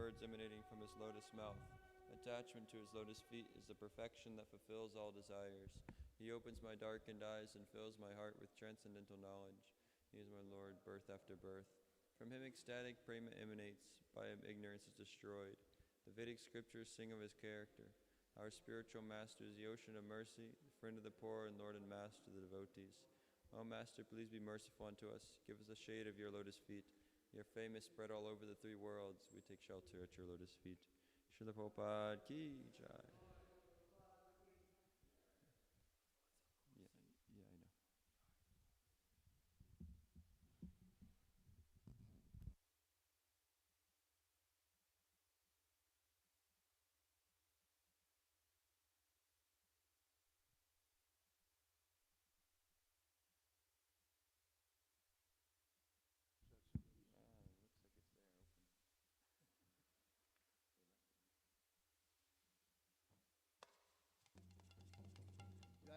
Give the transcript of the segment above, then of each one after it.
words emanating from his lotus mouth. Attachment to his lotus feet is the perfection that fulfills all desires. He opens my darkened eyes and fills my heart with transcendental knowledge. He is my Lord, birth after birth. From him ecstatic prema emanates, by him ignorance is destroyed. The Vedic scriptures sing of his character. Our spiritual master is the ocean of mercy, the friend of the poor, and Lord and master of the devotees. O Master, please be merciful unto us. Give us the shade of your lotus feet. Your fame is spread all over the three worlds. We take shelter at your lotus feet. Srila Prabhupada ki jai. Yeah, I know. Looks like it's there, open.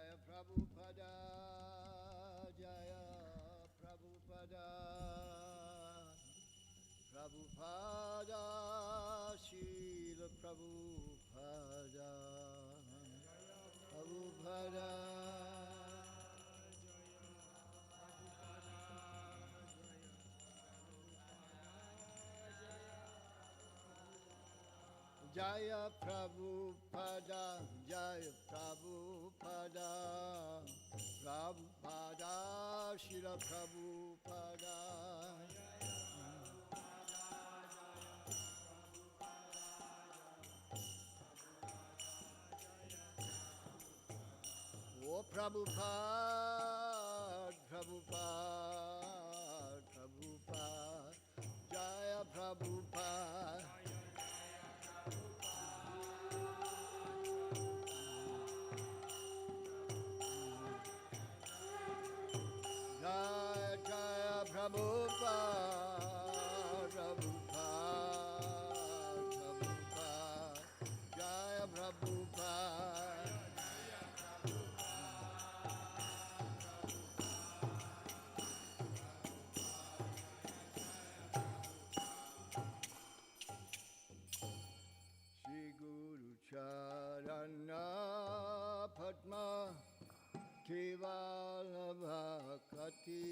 Jaya Prabhupada, Jaya Prabhupada, Prabhupada, Srila Prabhupada, Prabhupada, Jaya Prabhupada, Jaya Prabhupada, Prabhupada, Srila Prabhupada. O Prabhupada, Prabhupada, Prabhupada, Jaya Prabhupada. Jaya Jaya Prabhupada, Prabhupada, Prabhupada, Jaya Prabhupada. Shri Guru Charana Padma Kevala Bhakati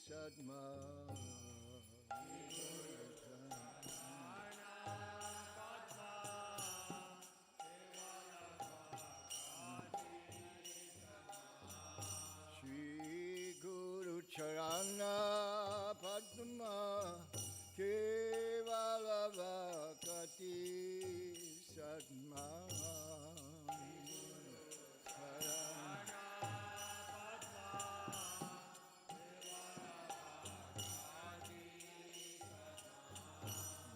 Sadma. Shri Guru Charana Padma Kevala Bhakati Sadma.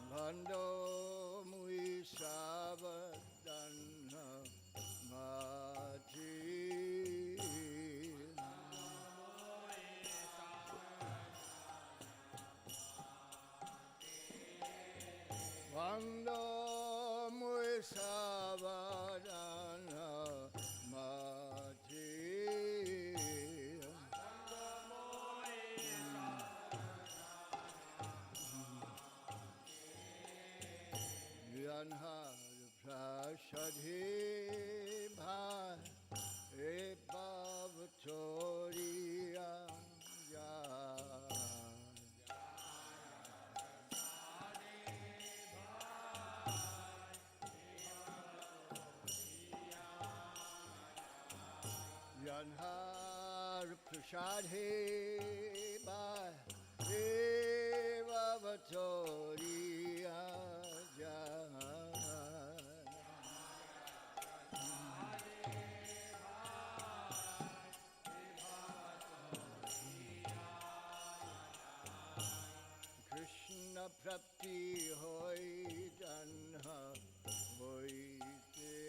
Bando Mui Sabadana Mati Bando Mui Sabadana Mati Yanhar Prashadhe Bhai E Bhavatoriya Jai Yanhar Prashadhe Bhai E Bhavatoriya Jai Krishna Prapti Hoi Janha Hoite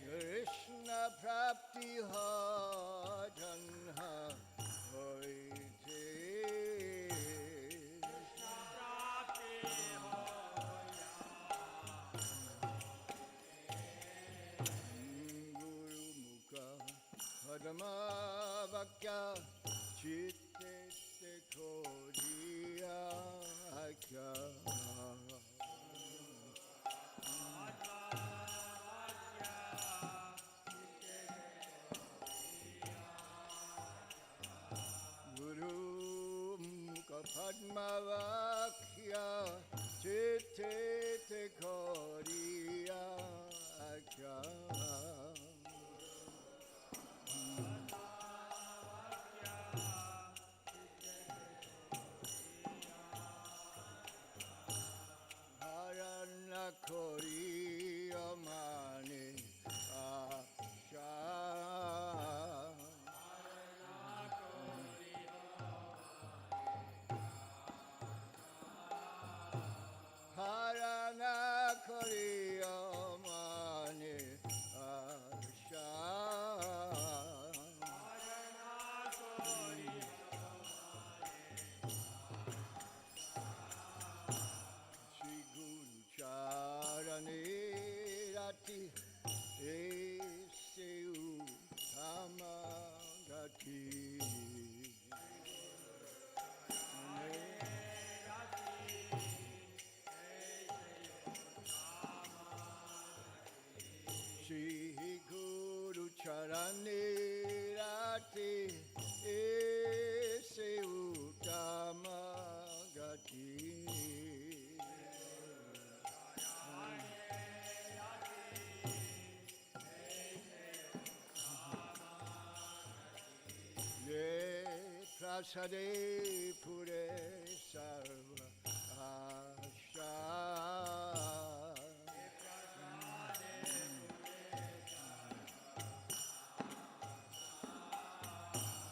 Krishna Prapti Hoi Janha Hoite Guru Mukha Pramavakya Chitte Kodiya Akya Guru Mukha Padmavakya Chitte Kodiya Akya Harana Koriya Mane Asha Harana Koriya Mane Asha Shri Guru Charane Rati Eseu Tamagati Shri Guru Charane Rati Eseu Tamagati Ye prasade pure sarva asha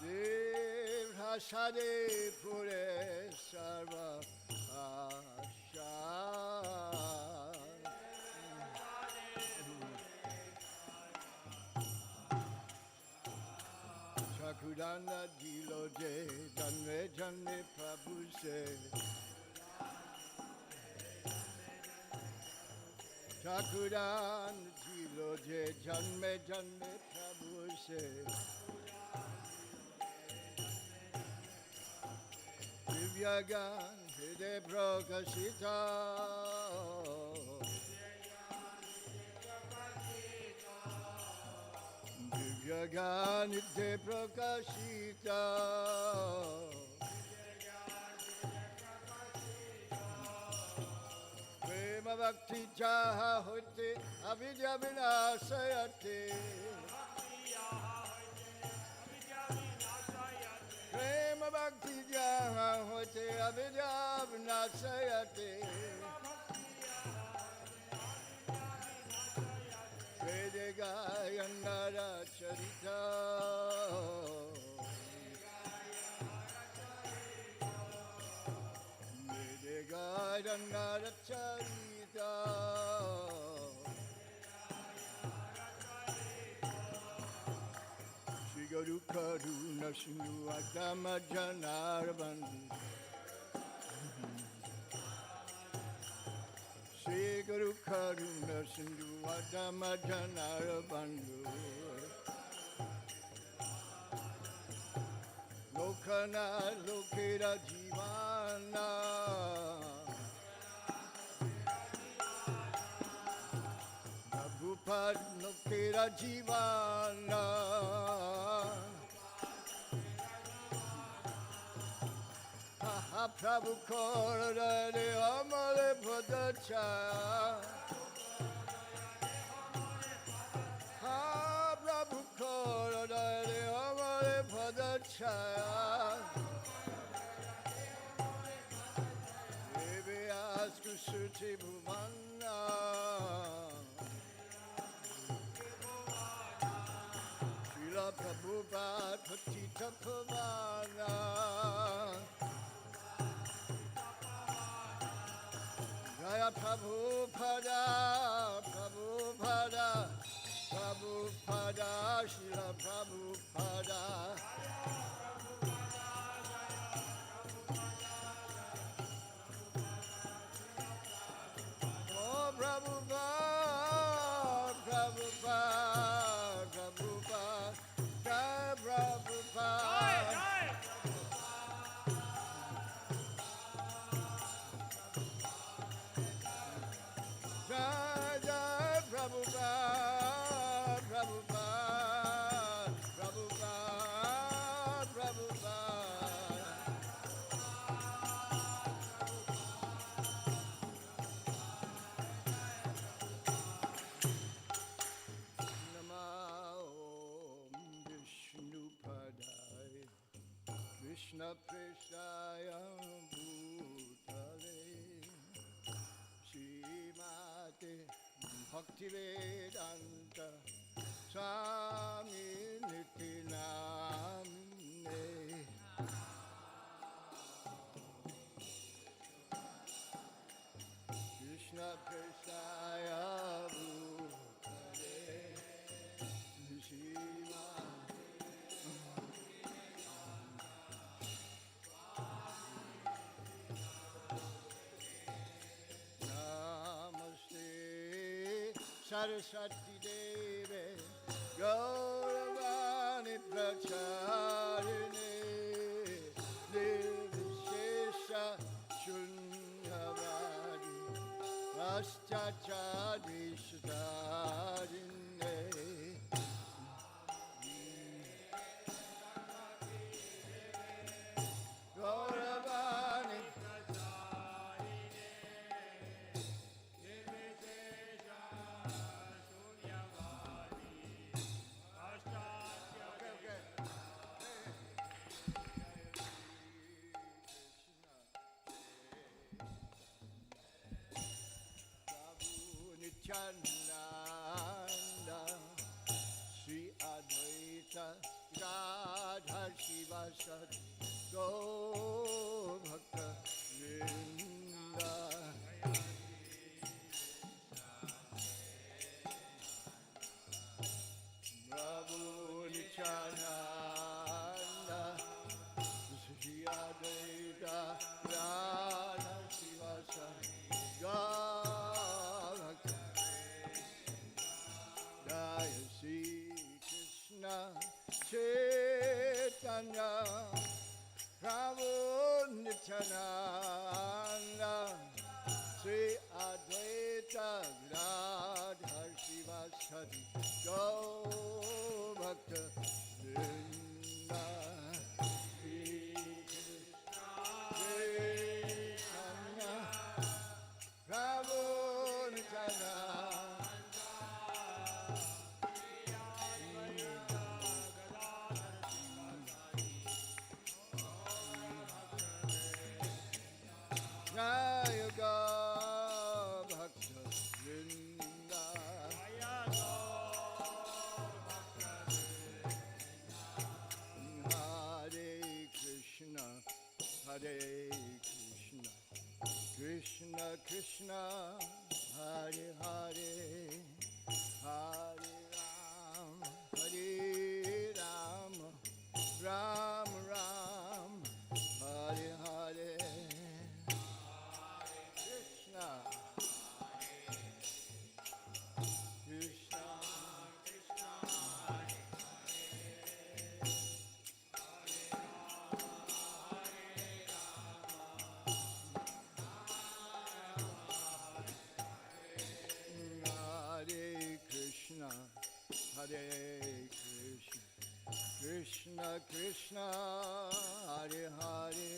Ye prasade pure sarva asha Chakudana dilo je janve janve Prabhu se Chakudan dilo je janve janve Prabhu se Divyagan hide prakashita Divyagan hide prakashita Prema bhakti chaha hote avidya vinasayate Prema bhakti jaha hote avidya vinasayate Vede gayanara charita Vede gayanara charita Shri Guru Karuna Sindhu Adama Janar Bandhu Shri Guru Karuna Sindhu Adama Janar Bandhu Lokana Lokera Jivana Prabhupada Lokera Jivana Ha Prabhu Korade Amale Padacha Ha Prabhu Korade Amale Padacha Devi Asku Suti Bhuvana Srila Prabhupada Patita Pavana Jaya Prabhupada, Prabhupada, Prabhupada, Srila Prabhupada. Oh Prabhupada, Prabhupada, Prabhupada, Jaya Bhaktivedanta Swami Nityanamine. Krishna Prasaya Bhutale Shiva Namaste Saraswati Deve Gauravani Pracharine Nirvishesha Shunyavadi Aschachadi Shuddharine Gauravani Nityananda Sri Advaita Radha Shiva Sat Go Bhakta Vrinda Prabhu Nityananda Sri Advaita Radha Shiva Sat Go Jaya Sri Krishna Chaitanya Prabhu Nityananda Sri Advaita Radha Shiva Sati Go Bhakta Vrinda Sri Krishna Chaitanya Prabhu Nityananda Jaya Bhakta Vrinda Hare Krishna Hare Krishna Krishna Krishna Hare Hare Hare Ram Hare Ram Ram Ram Hare Hare Krishna Krishna Hare Krishna Hare Krishna Krishna Krishna Hare Hare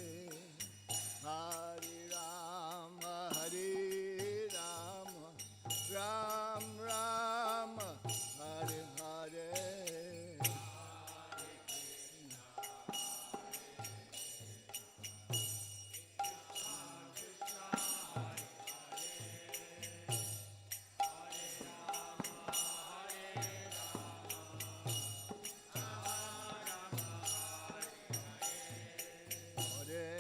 Hare Rama Hare Rama Ram Ram Hare Hare Hare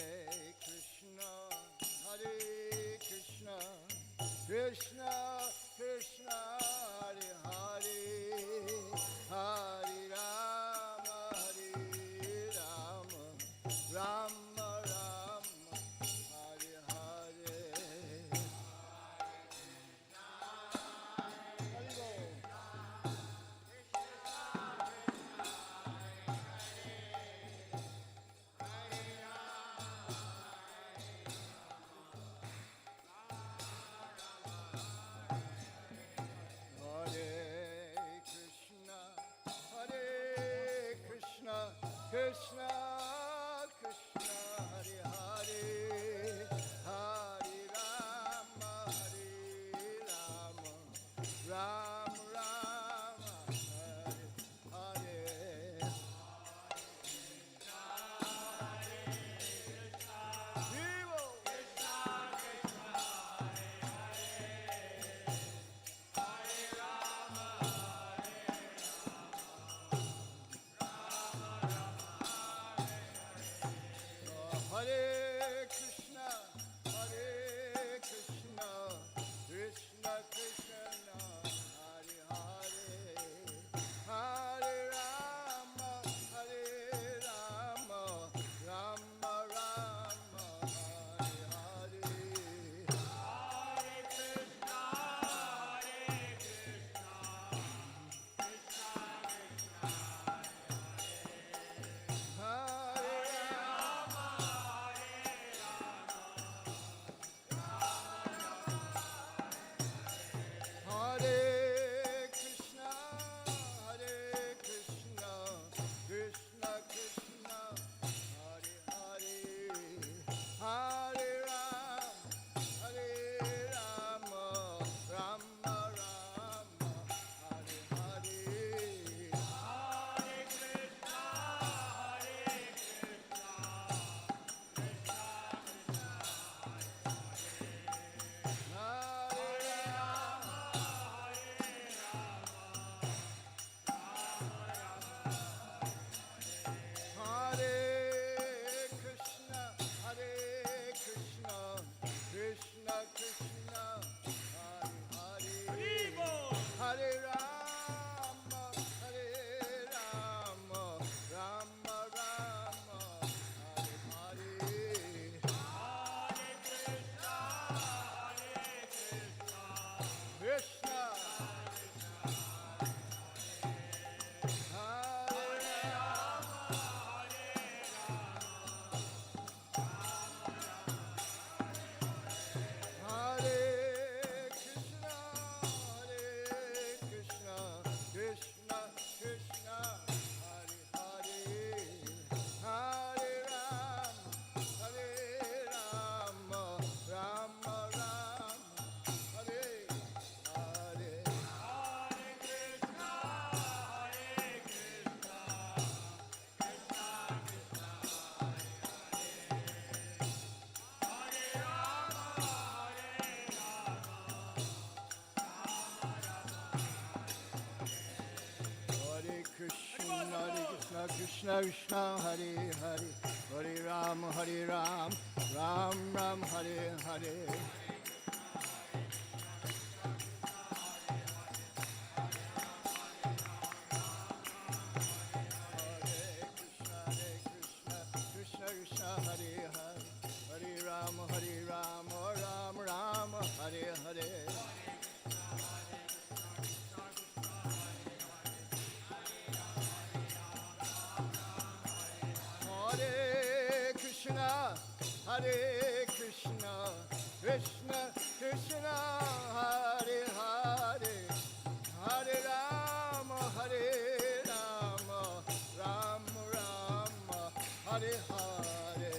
Krishna Krishna Hare Hare, Hare Ram, Ram Ram, Hare Hare. Krishna Krishna Hare Hare, Hare Ram, Ram Ram, Hare Hare. Hare Krishna, Krishna Krishna, Hare Hare, Hare Ram, Ram Ram, Hare Hare.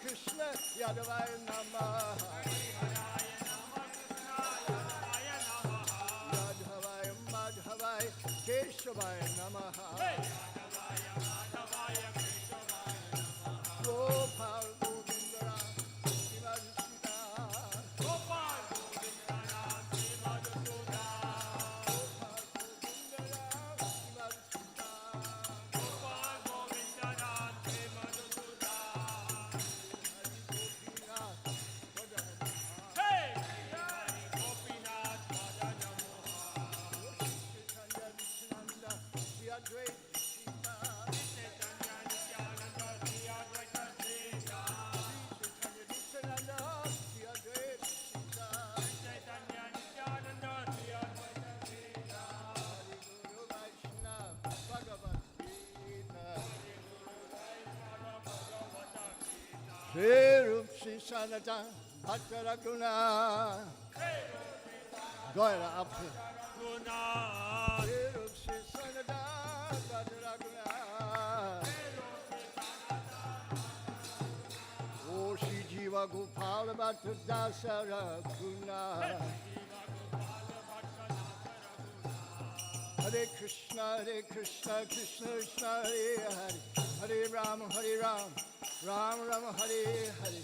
Krishna Yadavaya Namah, Yadhavaya Madhavaya Keshavaya Namah, Gopal Govindara Shivadushita, Gopal Govindara Shivadushita, Gopal Govindara Shivadushita. Shri Sanatan Bhattara Guna Goyra up here. Shri Sanatan Bhattara Guna O Shri Jiva Gopala Bhatta Dasara Guna Hare Krishna, Krishna Krishna, Hare Hare, Hare Ram, Ram Ram, Hare Hare.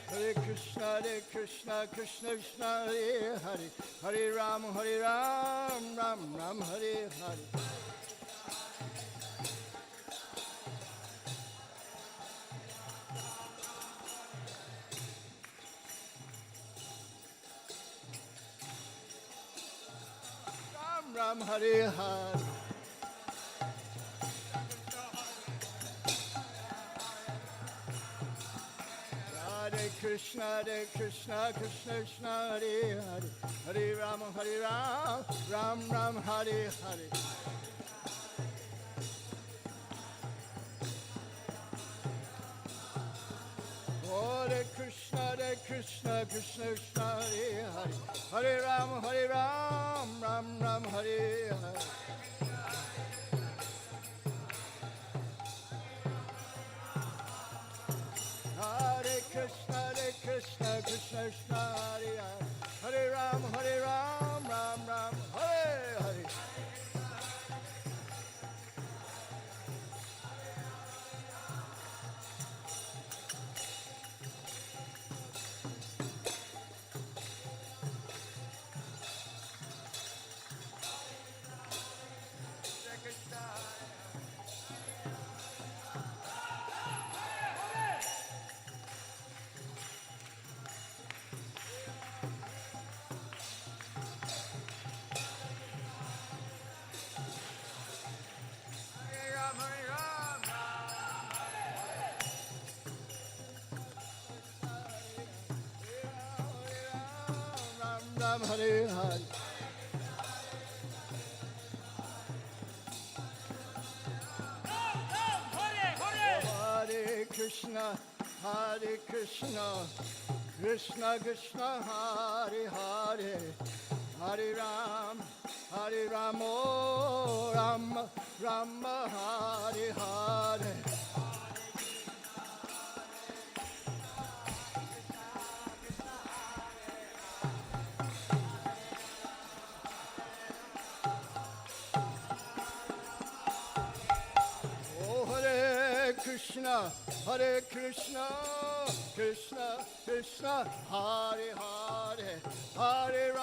Hare Krishna, Krishna Krishna, Hare Hare, Hare Ram, Ram Ram, Hare Hare. Ram Hare Hare. Hare Krishna, Krishna Krishna, Hare Hare, Hare Ram, Ram Ram, Hare Hare. Hare Krishna, Krishna Krishna, Hare Hare, Hare Ram, Ram Ram, Hare Hare. Hare Krishna, Krishna Krishna, Hare Hare, Hare Ram, Ram Ram, Hare Hare. Ram Hare Hare. Hare Krishna, Krishna Krishna, Hare Hare, Hare Ram, oh Ram Ram, Hare Hare. Krishna, Krishna Krishna, Hare Hare, Hare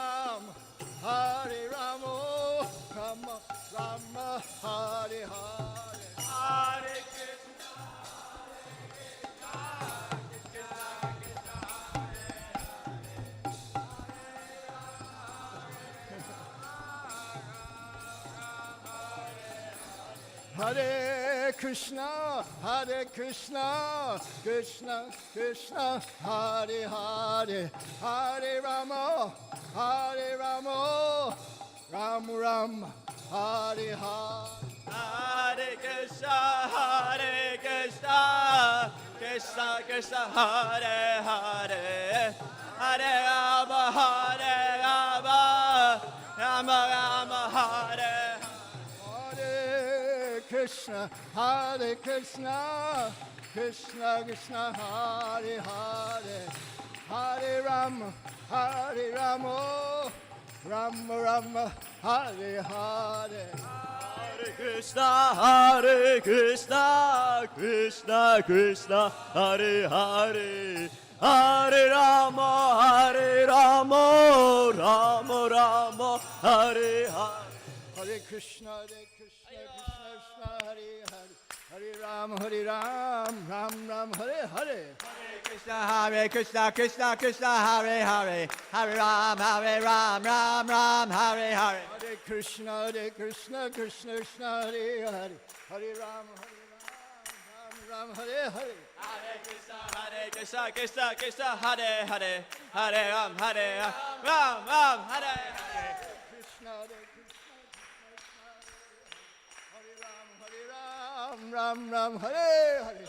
Ram, oh Ram, Hare Hare. Hare Krishna, Krishna Krishna, Hare Hare, Hare Rama, Ram Ram, Hare Hare. Hare Krishna, Krishna Krishna, Hare Hare, Hare Rama, Rama Rama, Hare. Hare Krishna, Krishna Krishna, Hare Hare, Hare Ram, oh Ram Ram, Hare Hare. Hare Krishna, Krishna Krishna, Hare Hare, Hare Rama, Rama Rama, Hare Hare. Hare Krishna, Krishna, Hare Hare, Hare Ram, Ram Hare Hare. Hare Krishna, Krishna, Hare Hare, Hare Ram, Ram, Hare Hare. Hare Krishna, Krishna, Hare Hare, Hare Ram, Ram, Hare Hare. Hare Krishna, Krishna, Hare Hare, Hare Ram, Ram, Hare Hare. Krishna, Ram, Hare Hare.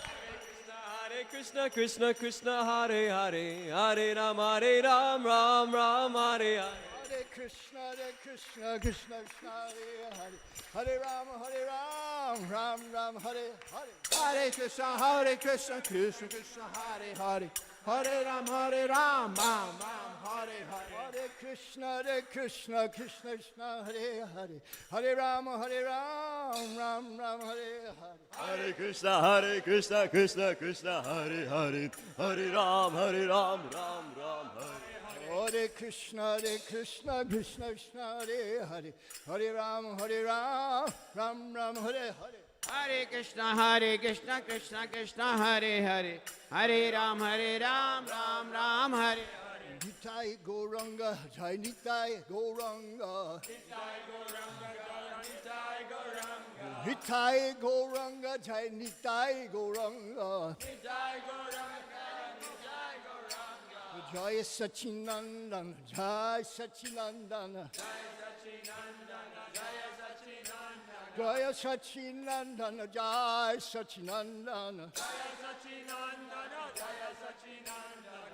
Hare Krishna, Krishna, Hare Hare, Hare Ram, Ram, Hare Hare. Hare Krishna, Krishna, Hare Hare, Hare Ram, Ram, Hare Hare. Hare Krishna, Krishna, Hare Hare, Hare Ram, Ram, Hare Hare. Hare Krishna, Krishna, Hare Hare, Hare Ram, Ram, Hare Hare. Hare Krishna, Krishna, Hare Hare, Hare Ram, Ram, Hare. Hare Krishna, Krishna, Hare Hare, Hare Ram, Ram, Hare Hare. Hare Krishna, Krishna, Hare Hare, Hare Ram, Ram, Hare Hare. Nitai Gauranga, Jai Nitai Gauranga. Nitai Gauranga, Jai Nitai Gauranga. Jaya Sachinandana, Jaya Sachinandana, Jaya Sachinandana, Jaya Sachinandana,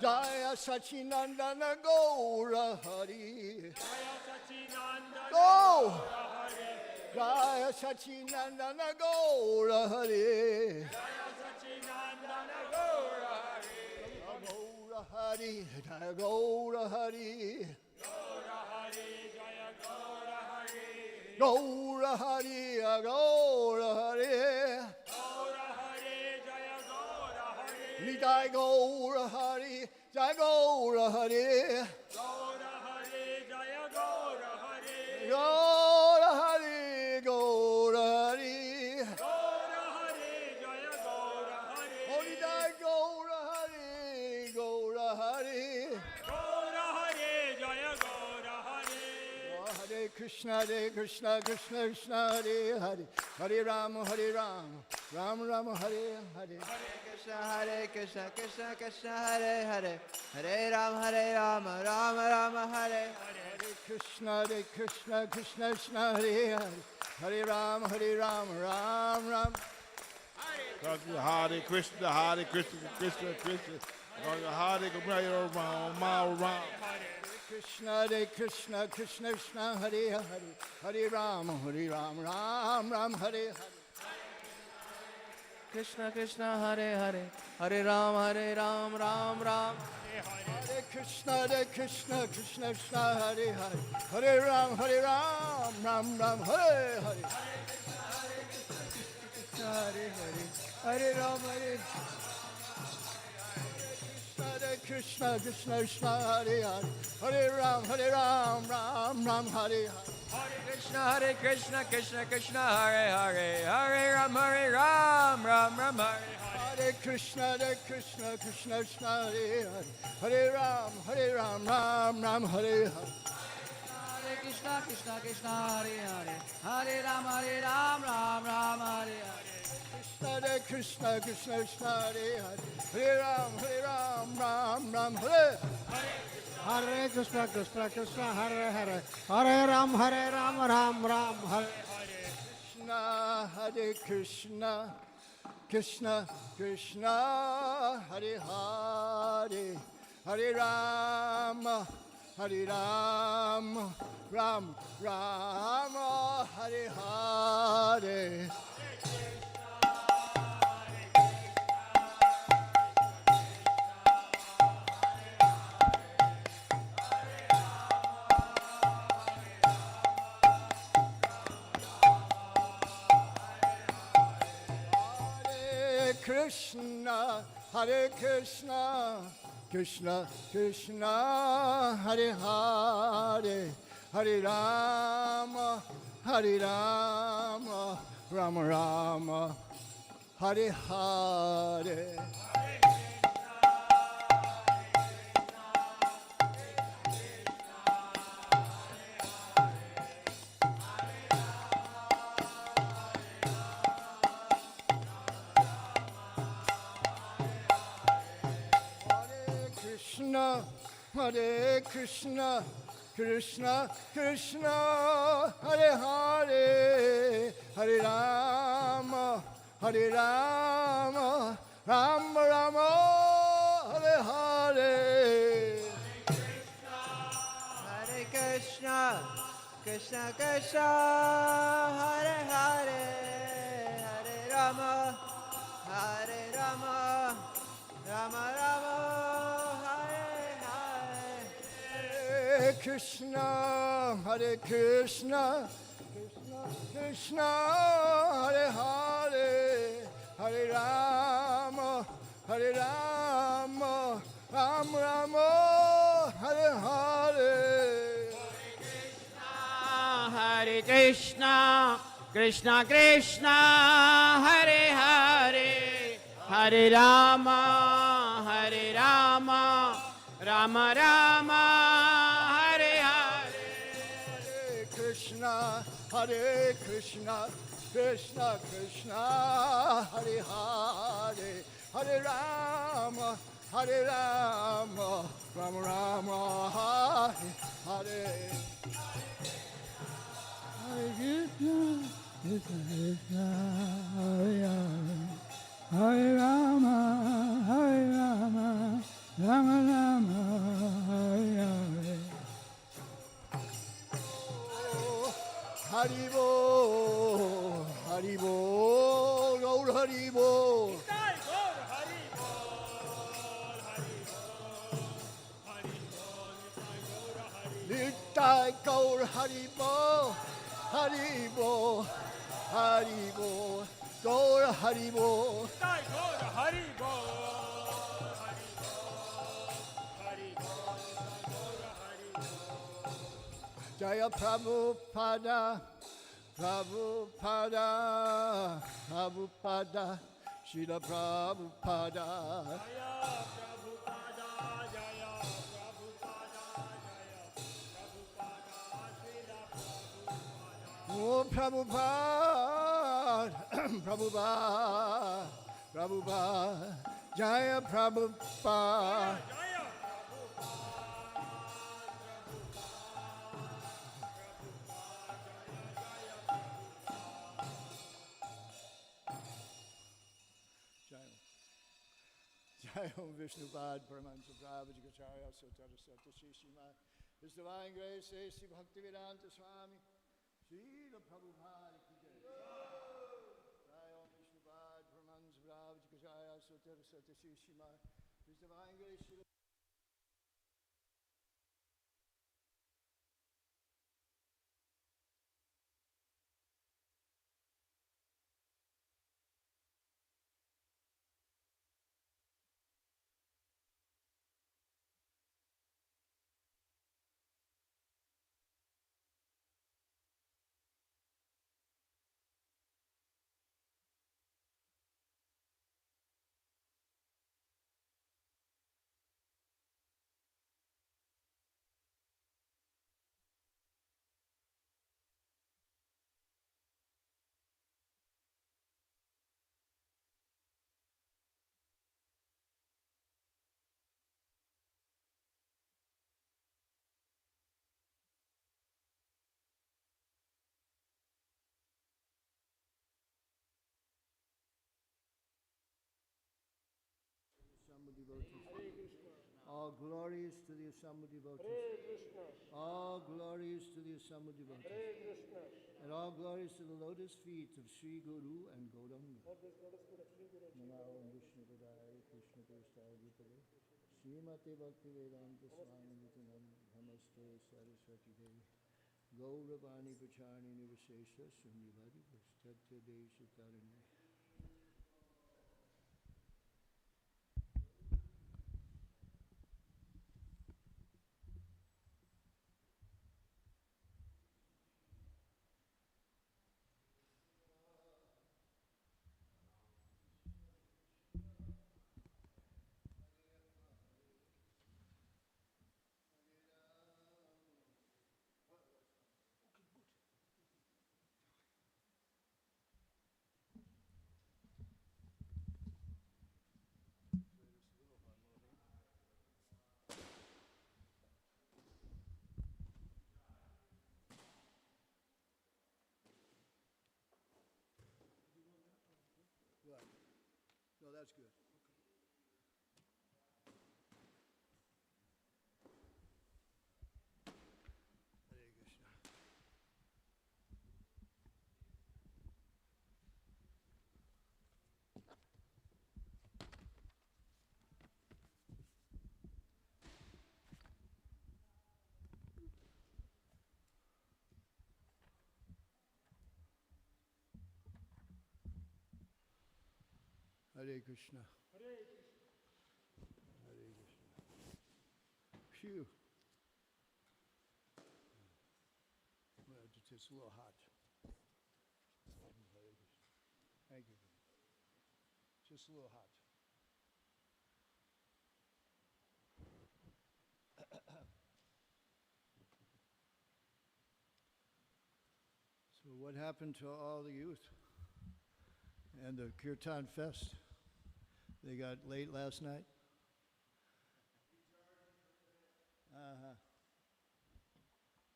Jaya Sachinandana, Gaura Hari, Go! Jaya Sachinandana, Gaura Hari, Gaura Hari, Jaya Gaura Hari, Gaura Hari, Gaura Hari, Jai Gaura Hari, Jai Gaura Hari, Gaura Hari, Gaura Hari, Holy Jai Gaura Hari, Gaura Hari, Hare Krishna, Hare Krishna, Krishna Krishna, Hare Hare, Hare Rama, Rama Rama, Hare Hare. Hare Krishna, Krishna Krishna, Hare Hare, Hare Rama, Rama Rama, Hare Hare Krishna, Krishna Krishna, Hare Hare, Hare Rama, Rama Rama. Hare Krishna, Hare Krishna, Krishna Krishna, Hare Rama, Krishna, Krishna Krishna, Hare Hare, Hare Rama, Rama Hare Hare. Krishna Krishna Hare Hare Hare Ram Ram Hare Krishna Krishna Krishna Hare Hare Hare Ram Ram Hare Hare. Hare Hare Ram Hare Krishna Krishna Hare Hare Hare Ram Ram Hare Hare. Hare Krishna Krishna Hare Hare Ram Ram Hare Hare Krishna Krishna Hare Hare Hare Ram Ram Hare Hare. Hare Krishna Krishna Hare Hare Hare Ram Ram Hare Hare. Hare Krishna Krishna Hare Hare Hare Ram Hare. Hare Krishna Krishna Hare Hare Hare Ram Ram Hare. Krishna Hare Krishna Krishna Hare Hare Hare Rama Ram Hare Hare. Krishna, Hare Krishna, Krishna Krishna, Hare Hare, Hare Rama, Rama Rama, Hare Hare. Hare Krishna, Krishna Krishna, Hare Hare, Hare Rama, Rama Rama, Hare Hare. Hare Krishna, Krishna Krishna, Hare Hare, Hare Rama, Rama Rama, Hare Hare. Hare Krishna, Hare Krishna, Krishna Hare Hare, Hare Rama, Rama Rama, Hare Hare. Hare Krishna, Krishna Krishna, Hare Hare, Hare Rama, Rama Rama, Hare Hare. Hare Krishna, Hare Krishna, Krishna Krishna, Hare Hare, Hare Rama, Hare Rama, Rama Rama, Hare Hare. Hare Krishna, Krishna Krishna, Hare Rama, Hare Rama, Rama Rama, Hare Hare. Haribo, Haribo, Gaur Haribo. Nittai Gaur Haribo, Haribo, Haribo, Gaur Haribo. Jaya Prabhupada, Prabhupada, Prabhupada, Srila Prabhupada. Oh Prabhupada, Prabhupada, Prabhupada, Jaya Prabhupada. Jai Om Vishnupad Paramahansa Prabhupada Sotara Sata Shishima. His Divine Grace, Sri Bhaktivedanta Swami, Srila Prabhupada Ki Jai. Jai Om Vishnupad Paramahansa Prabhupada Sotara Sata Shishima. His Divine Grace, Srila assembled devotees. All glories to the assembled devotees. All glories to the assembled devotees. And all glories to the lotus feet of Sri Guru and Gauranga. Namo Vishnu Padaya Krishna Prasthaya Bhutale Srimate Bhaktivedanta Swami Nitanam Namaste Saraswati Devi Gauravani Pachani Nivasesha Sunyavadi Vastatya Desha Tarini. What? No, that's good. Hare Krishna. Hare Krishna. Hare Krishna. Phew. Well, it's just a little hot. Hare Krishna. Thank you. Just a little hot. So what happened to all the youth and the Kirtan Fest? They got late last night?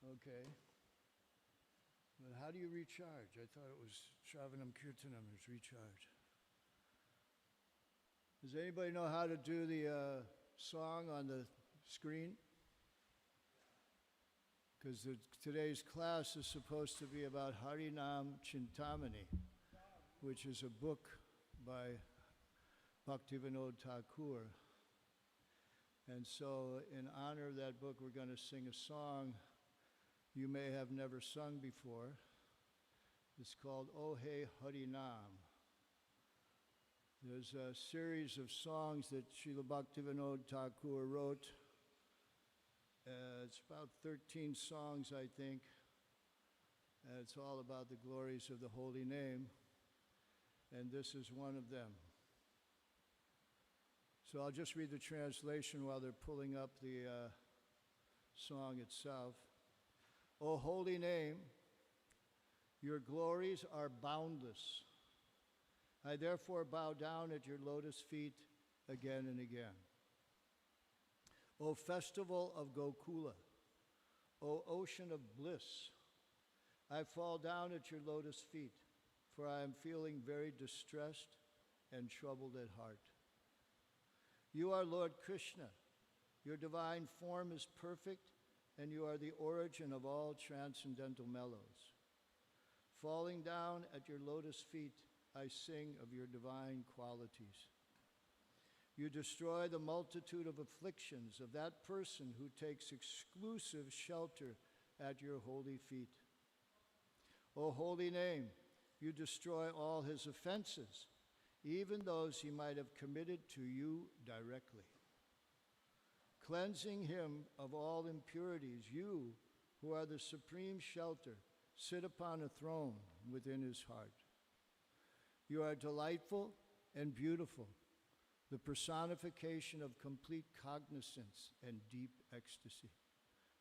Okay. But how do you recharge? I thought it was Shravanam Kirtanam is recharge. Does anybody know how to do the song on the screen? Because today's class is supposed to be about Harinam Chintamani, which is a book by Bhaktivinoda Thakur. And so in honor of that book, we're going to sing a song you may have never sung before. It's called Oh Hey Harinam. There's a series of songs that Srila Bhaktivinoda Thakur wrote. It's about 13 songs, I think. It's all about the glories of the holy name. And this is one of them. So I'll just read the translation while they're pulling up the song itself. O holy name, your glories are boundless. I therefore bow down at your lotus feet again and again. O festival of Gokula, O ocean of bliss, I fall down at your lotus feet, for I am feeling very distressed and troubled at heart. You are Lord Krishna. Your divine form is perfect, and you are the origin of all transcendental mellows. Falling down at your lotus feet, I sing of your divine qualities. You destroy the multitude of afflictions of that person who takes exclusive shelter at your holy feet. O holy name, you destroy all his offenses, even those he might have committed to you directly. Cleansing him of all impurities, you, who are the supreme shelter, sit upon a throne within his heart. You are delightful and beautiful, the personification of complete cognizance and deep ecstasy.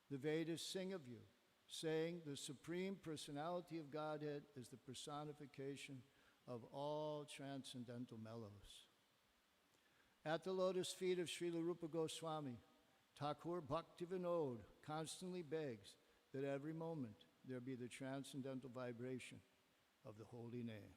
The Vedas sing of you, saying the Supreme Personality of Godhead is the personification of all transcendental mellows. At the lotus feet of Srila Rupa Goswami, Thakur Bhaktivinoda constantly begs that every moment there be the transcendental vibration of the holy name.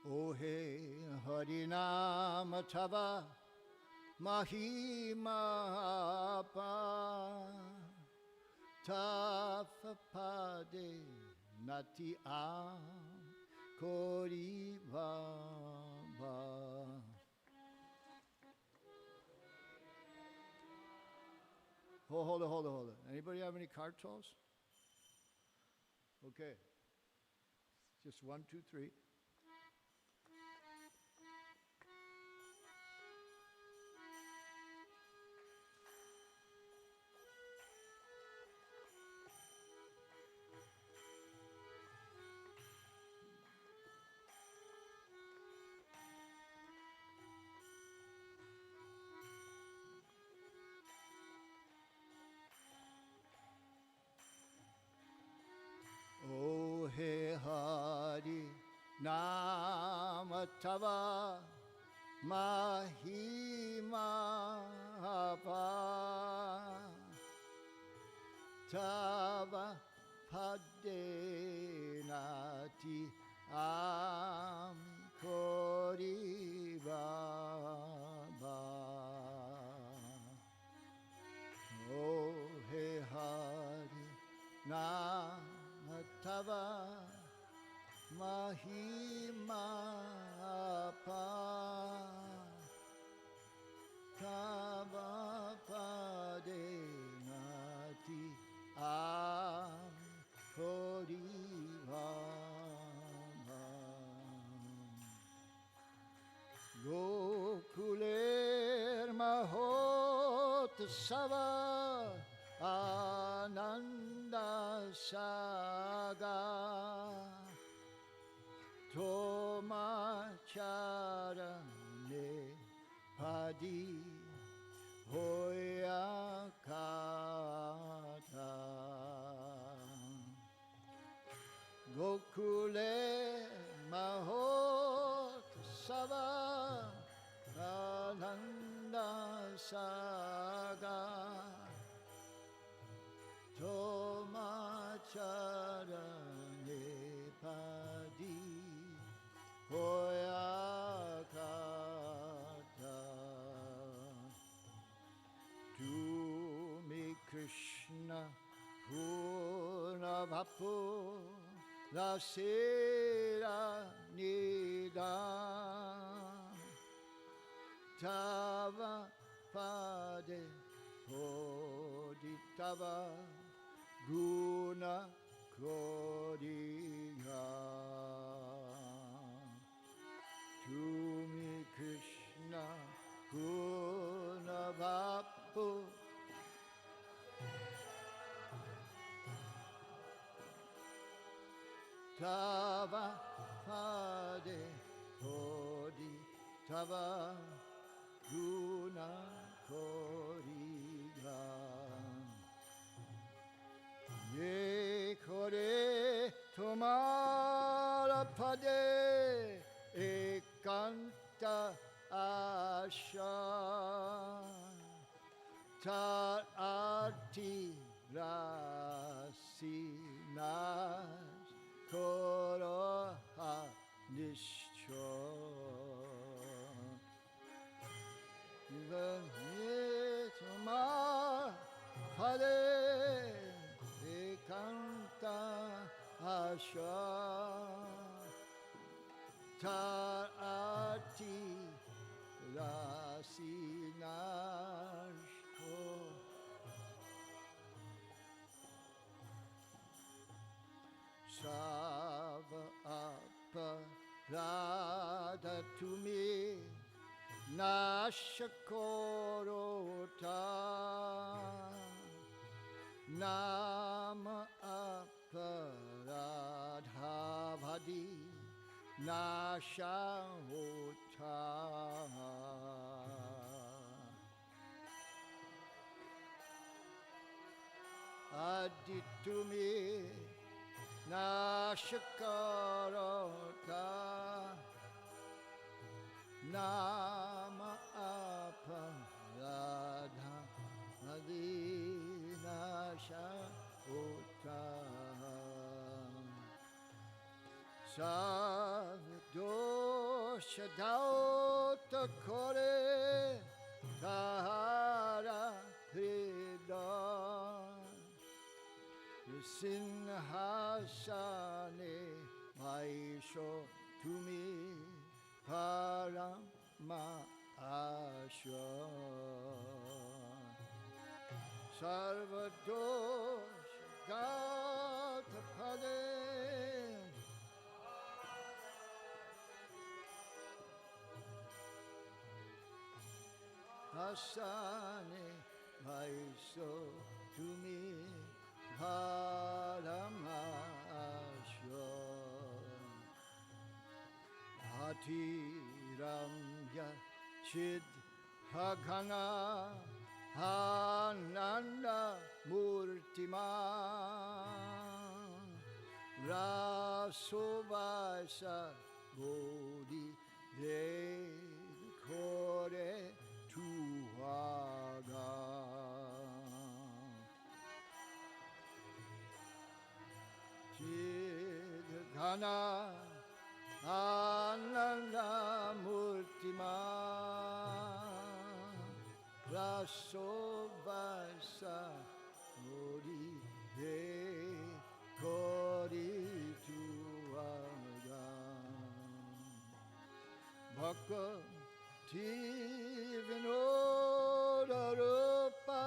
O He Harinam Tava Mahima Pa Tafapade Nati Am Kori Baba. Hold it. Anybody have any cartels? Okay. Just 1, 2, 3. O He Hari Nama Tava Mahima Pa Tava Padenati Am Kori Baba. O He Hari Nama Tava Mahima Pa Tava Padenati Am Gokuler Mahotsava Ananda Saga Tomacharane Padi Hoyakata Gokule Mahotsava Ananda Saga Tomacharane Padi Hoyakata To me Krishna Purnavapu Lasera Nidam Tava Pade Hoditava Guna Kodiya To me Krishna Purnavapu Tava Pade Hodi Tava Guna Koriga Ye Kore Tomara Pade Ekanta Asha Tar Arti Rasinas Koroha Nishcho Vanitma Hare Ekanta Asha Tar Arti Rasinashko Sava Aparada to me Nashakorota Nama Aparadhavadi Nashahota Aditumi Nashakarota Nama Aparadha Madinasha Utta Savdosha Dauta Kore Tahara Hridan Sinhasane Maisho Tumi Parama Asha Sarvadosh Gatapade Hasane Vaiso Tumi Parama Asha Hati Ramya Chid Hagana Ananda Murtiman Rasovasa Bodhi De Kore Tuhaga Chidghana Ananda Murtiman Rasovasa Bodhi De Kore Tuhaga Bhakti Vinoda Rupa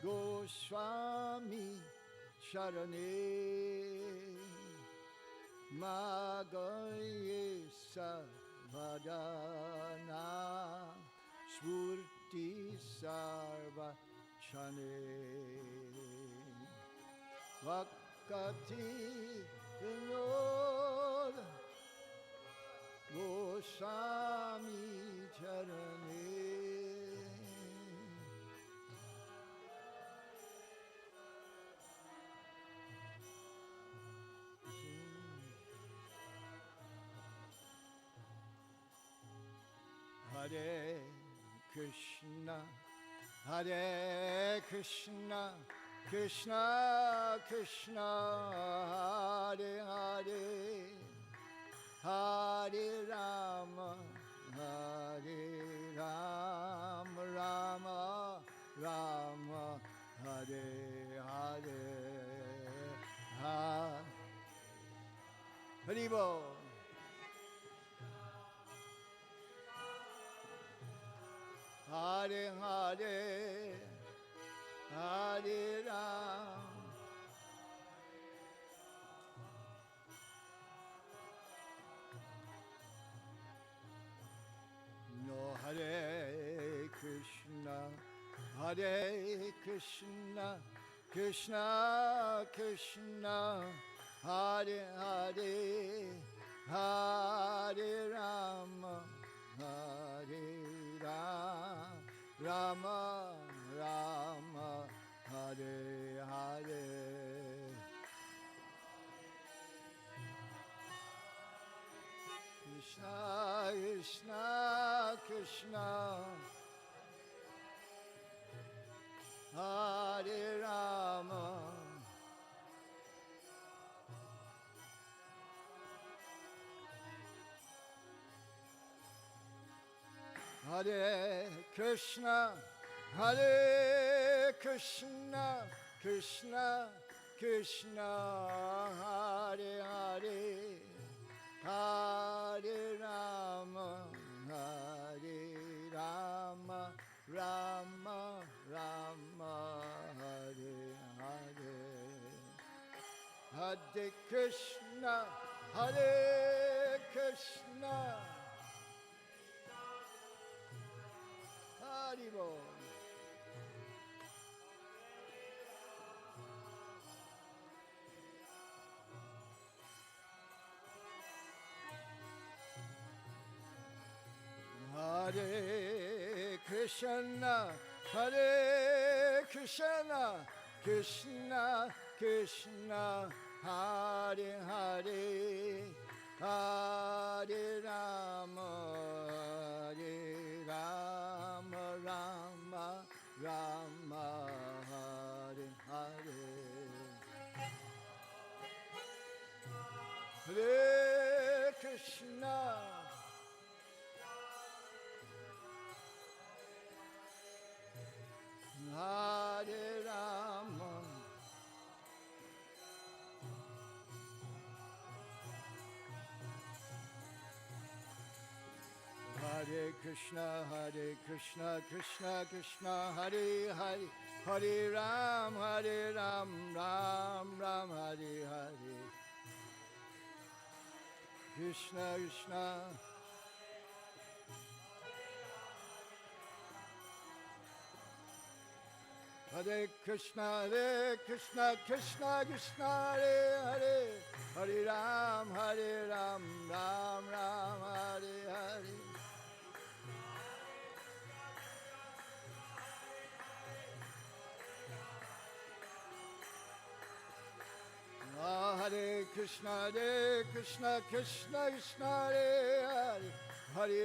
Goswami Sharane Magaye Savadana Svurti Sarva Chane Vakati Vinod Goswami Charane Hare Krishna, Hare Krishna, Krishna Krishna, Hare Hare, Hare Rama, Hare Rama, Rama Rama, Hare Hare, Hare Bol. Hare Hare, Hare Ram, No Hare Krishna, Hare Krishna, Krishna Krishna, Hare Hare, Hare Rama, Hare Ram, Rama Rama, Hare Hare. Krishna Krishna Krishna, Hare Rama, Hare Krishna, Hare Krishna, Krishna Krishna, Hare Hare, Hare Rama, Hare Rama, Rama Rama, Hare Hare. Hare Krishna, Hare Krishna, Haribo. Hare Krishna, Hare Krishna, Krishna Krishna, Hare Hare, Hare Rama, Hare Rama, Rama Rama, Hare Hare. Hare Krishna, Hare Rama, Hare Krishna, Hare Krishna, Krishna Krishna, Hare Hare, Hare Ram, Ram Ram, Hare Hare. Krishna Krishna, Hare Krishna, Krishna Krishna, Hare Hare, Hare Ram, Ram Ram, Hare Hare. Hare Krishna, Krishna Krishna, Hare Hare,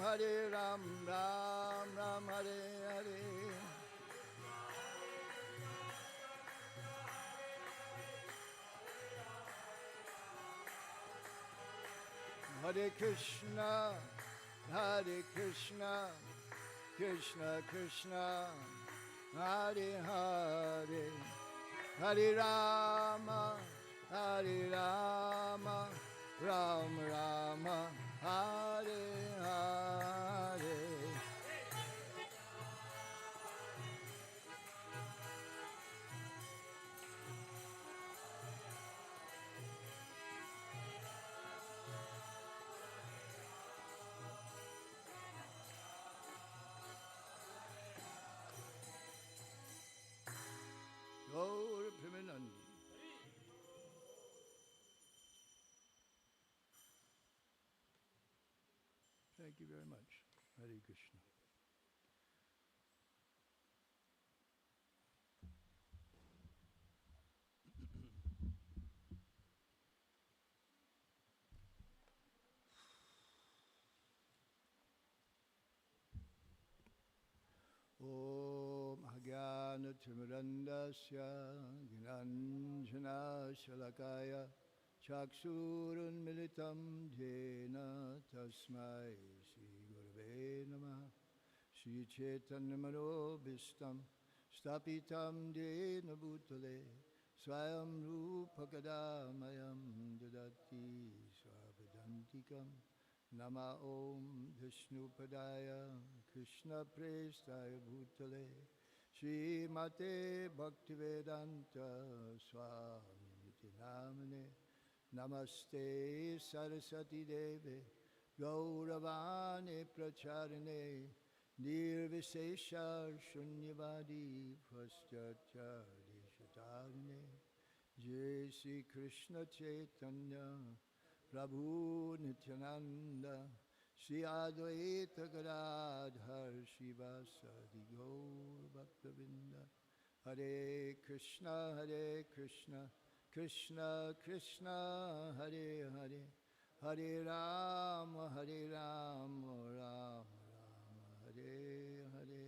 Hare Ram, Ram Ram, Hare Hare. Hare Krishna, Krishna Krishna, Hare Hare, Hare Rama, Ram Rama, Hare Hare. Thank you very much. Hare Krishna. Om Agyanatimirandasya Gnanjana Shalakaya Chakshurunmilitam Jena Tasmai Shri Gurave Namaha Shri Chaitanyamanobhishtam Stapitam Jena Bhutale Swayam Rupakadamayam Dadati Swapadantikam Nama Om Vishnupadaya Krishna Prestaya Bhutale Shri Mate Bhaktivedanta Swami Namane Namaste Saraswati Deve Gauravane Pracharine Nirvishesha Shunyavadi Paschatchari Shatarine Jai Shri Krishna Chaitanya Prabhu Nityananda Shri Advaita Gadadhar Shivasadi Gaur Bhaktavinda Hare Krishna Krishna Krishna Hare Hare Hare Rama Hare Rama Rama Rama Hare Hare.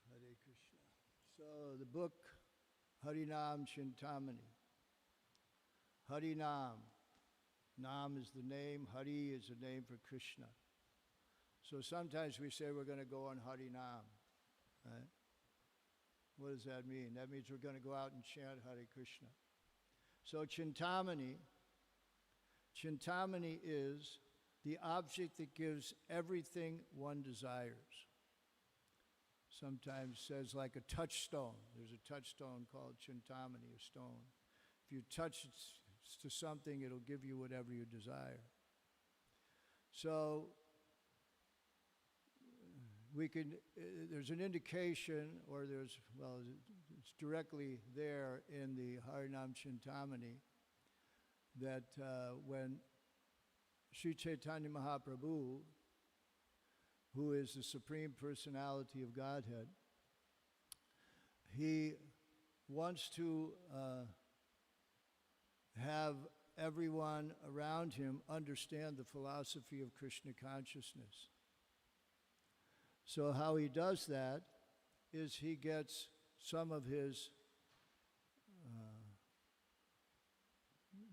Hare Krishna. So the book Harinam Chintamani. Harinam. Nam is the name, Hari is the name for Krishna. So sometimes we say we're going to go on Harinam. Right? What does that mean? That means we're going to go out and chant Hare Krishna. So Chintamani is the object that gives everything one desires. Sometimes says like a touchstone. There's a touchstone called Chintamani, a stone. If you touch it to something, it'll give you whatever you desire. So we can, there's an indication, or there's, well, it's directly there in the Harinam Chintamani that when Sri Chaitanya Mahaprabhu, who is the Supreme Personality of Godhead, he wants to have everyone around him understand the philosophy of Krishna consciousness. So how he does that is he gets some of his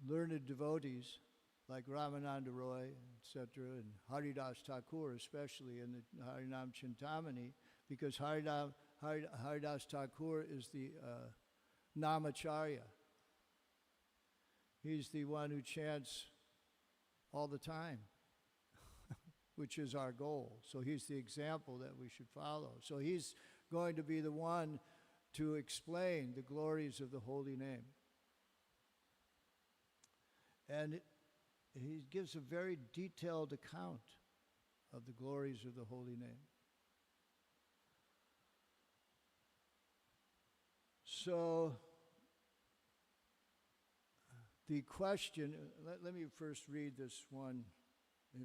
learned devotees, like Ramananda Roy, etc., and Haridas Thakur, especially in the Harinam Chintamani, because Haridas Thakur is the Namacharya. He's the one who chants all the time, which is our goal. So he's the example that we should follow. So he's going to be the one to explain the glories of the holy name. And he gives a very detailed account of the glories of the holy name. So the question, let me first read this one,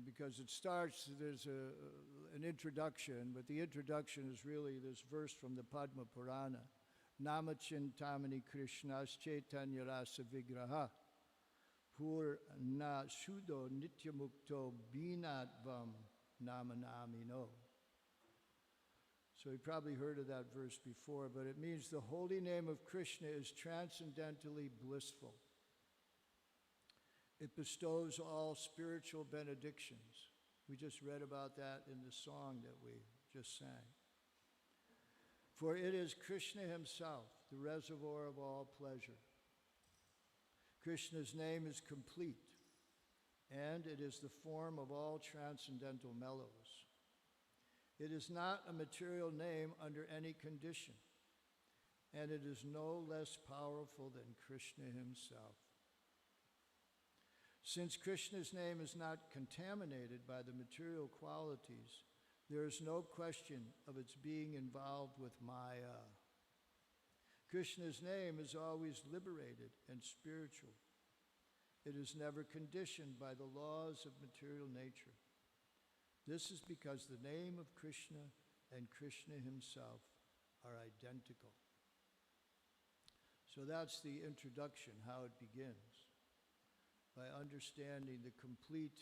because it starts, there's an introduction, but the introduction is really this verse from the Padma Purana. Namachintamani Krishnas Chaitanya Rasa Vigraha Purna Shuddho Nityamukto Binatvam Namanamino. So you probably heard of that verse before, but it means the holy name of Krishna is transcendently blissful. It bestows all spiritual benedictions. We just read about that in the song that we just sang. For it is Krishna himself, the reservoir of all pleasure. Krishna's name is complete, and it is the form of all transcendental mellows. It is not a material name under any condition, and it is no less powerful than Krishna himself. Since Krishna's name is not contaminated by the material qualities, there is no question of its being involved with Maya. Krishna's name is always liberated and spiritual. It is never conditioned by the laws of material nature. This is because the name of Krishna and Krishna himself are identical. So that's the introduction, how it begins, by understanding the complete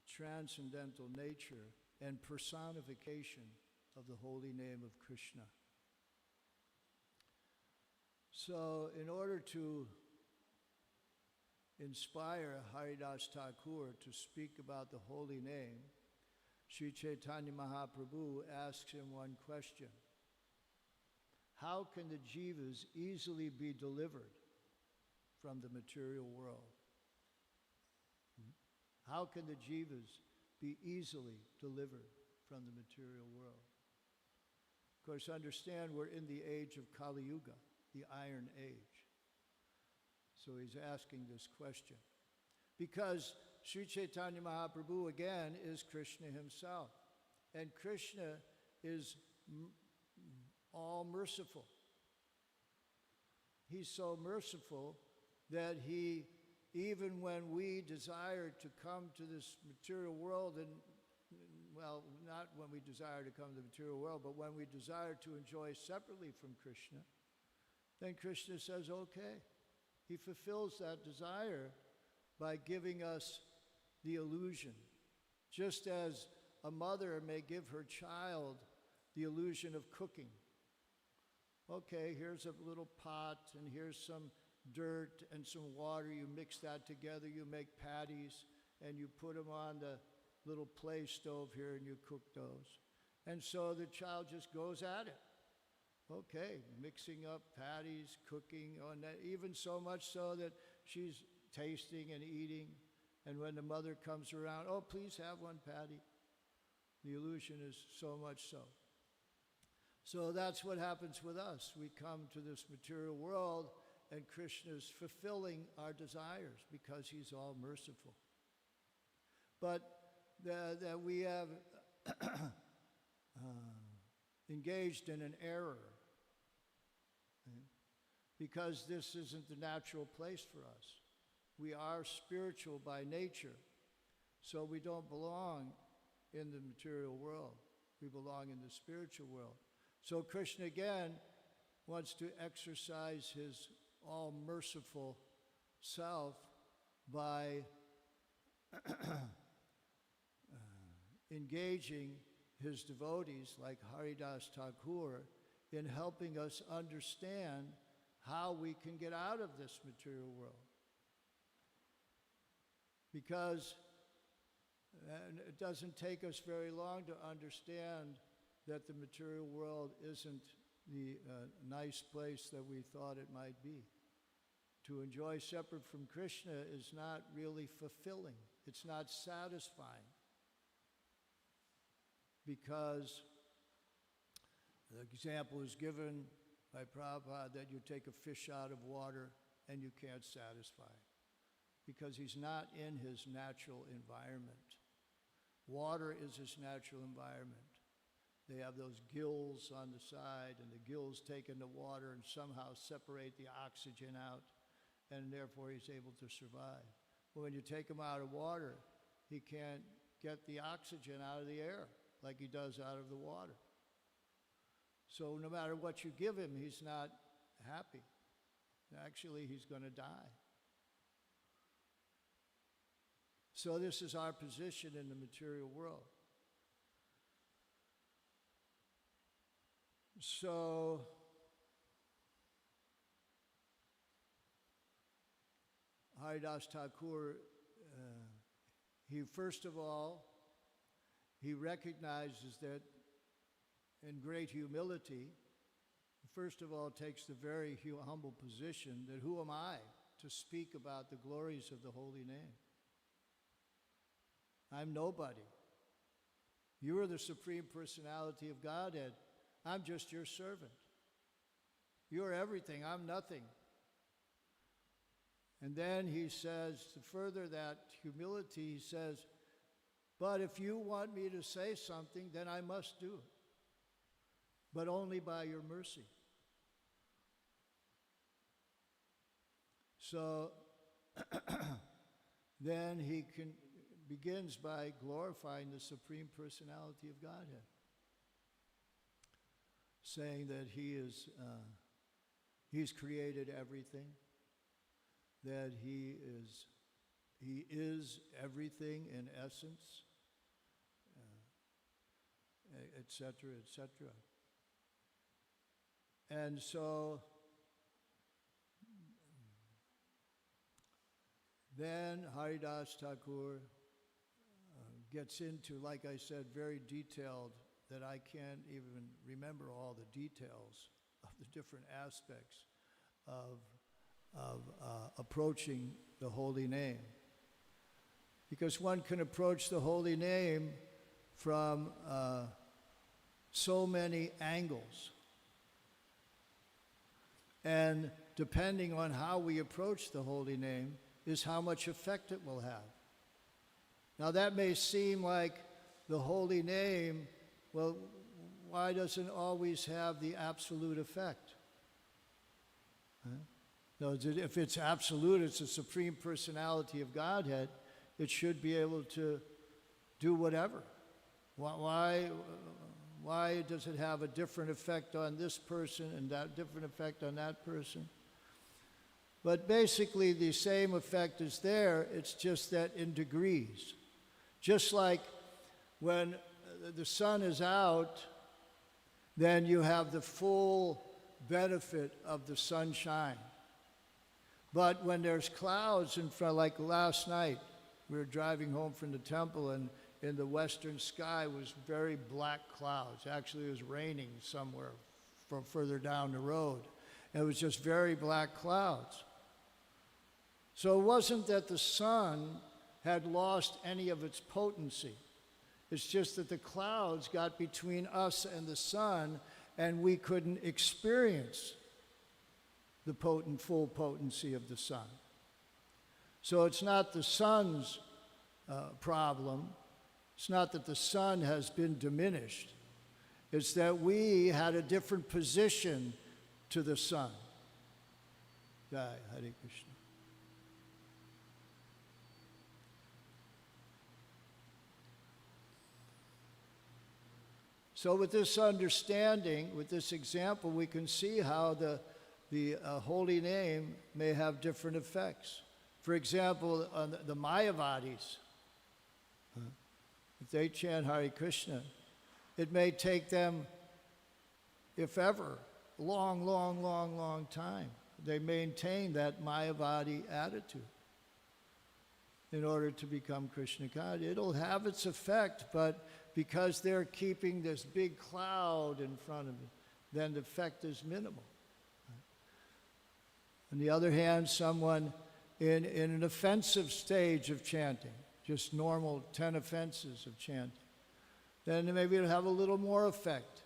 transcendental nature and personification of the holy name of Krishna. So in order to inspire Haridas Thakur to speak about the holy name, Sri Chaitanya Mahaprabhu asks him one question. How can the jivas easily be delivered from the material world? How can the jivas be easily delivered from the material world? Of course, understand we're in the age of Kali Yuga, the Iron Age. So he's asking this question. Because Sri Chaitanya Mahaprabhu, again, is Krishna himself. And Krishna is all merciful. He's so merciful that he, even when we desire to come to this material world, and well, not when we desire to come to the material world, but when we desire to enjoy separately from Krishna, then Krishna says, okay. He fulfills that desire by giving us the illusion. Just as a mother may give her child the illusion of cooking. Okay, here's a little pot, and here's some dirt and some water. You mix that together, you make patties, and you put them on the little play stove here, and you cook those. And so the child just goes at it. Okay, mixing up patties, cooking, and even so much so that she's tasting and eating. And when the mother comes around, oh, please have one patty. The illusion is so much so. So that's what happens with us. We come to this material world, and Krishna's fulfilling our desires because he's all merciful. But that we have engaged in an error, because this isn't the natural place for us. We are spiritual by nature, so we don't belong in the material world. We belong in the spiritual world. So Krishna again wants to exercise his all-merciful self by engaging his devotees like Haridas Thakur in helping us understand how we can get out of this material world. Because it doesn't take us very long to understand that the material world isn't the nice place that we thought it might be. To enjoy separate from Krishna is not really fulfilling. It's not satisfying. Because the example is given by Prabhupada that you take a fish out of water and you can't satisfy it, because he's not in his natural environment. Water is his natural environment. They have those gills on the side, and the gills take in the water and somehow separate the oxygen out, and therefore he's able to survive. But when you take him out of water, he can't get the oxygen out of the air like he does out of the water. So no matter what you give him, he's not happy. Actually, he's going to die. So this is our position in the material world. So Haridas Thakur, he first of all, he recognizes that in great humility, first of all takes the very humble position that who am I to speak about the glories of the holy name? I'm nobody. You are the Supreme Personality of Godhead. I'm just your servant. You're everything. I'm nothing. And then he says, to further that humility, he says, but if you want me to say something, then I must do it. But only by your mercy. So then he begins by glorifying the Supreme Personality of Godhead, saying that he's created everything, that he is everything in essence, etc., etc. And so then Haridas Thakur gets into, like I said, very detailed, that I can't even remember all the details of the different aspects of approaching the holy name. Because one can approach the holy name from so many angles. And depending on how we approach the holy name is how much effect it will have. Now that may seem like the holy name, well, why doesn't it always have the absolute effect? Huh? No, if it's absolute, it's the Supreme Personality of Godhead, it should be able to do whatever. Why does it have a different effect on this person and that different effect on that person? But basically the same effect is there, it's just that in degrees. Just like when the sun is out, then you have the full benefit of the sunshine. But when there's clouds in front, like last night, we were driving home from the temple and in the western sky was very black clouds. Actually, it was raining somewhere from further down the road. And it was just very black clouds. So it wasn't that the sun had lost any of its potency. It's just that the clouds got between us and the sun, and we couldn't experience the full potency of the sun. So it's not the sun's problem. It's not that the sun has been diminished. It's that we had a different position to the sun. Jai Hare Krishna. So with this understanding, with this example, we can see how the holy name may have different effects. For example, on the Mayavadis, if they chant Hare Krishna, it may take them, if ever, long time. They maintain that Mayavadi attitude in order to become Krishna conscious. It'll have its effect, but because they're keeping this big cloud in front of it, then the effect is minimal. On the other hand, someone in an offensive stage of chanting, just normal 10 offenses of chanting, then maybe it'll have a little more effect.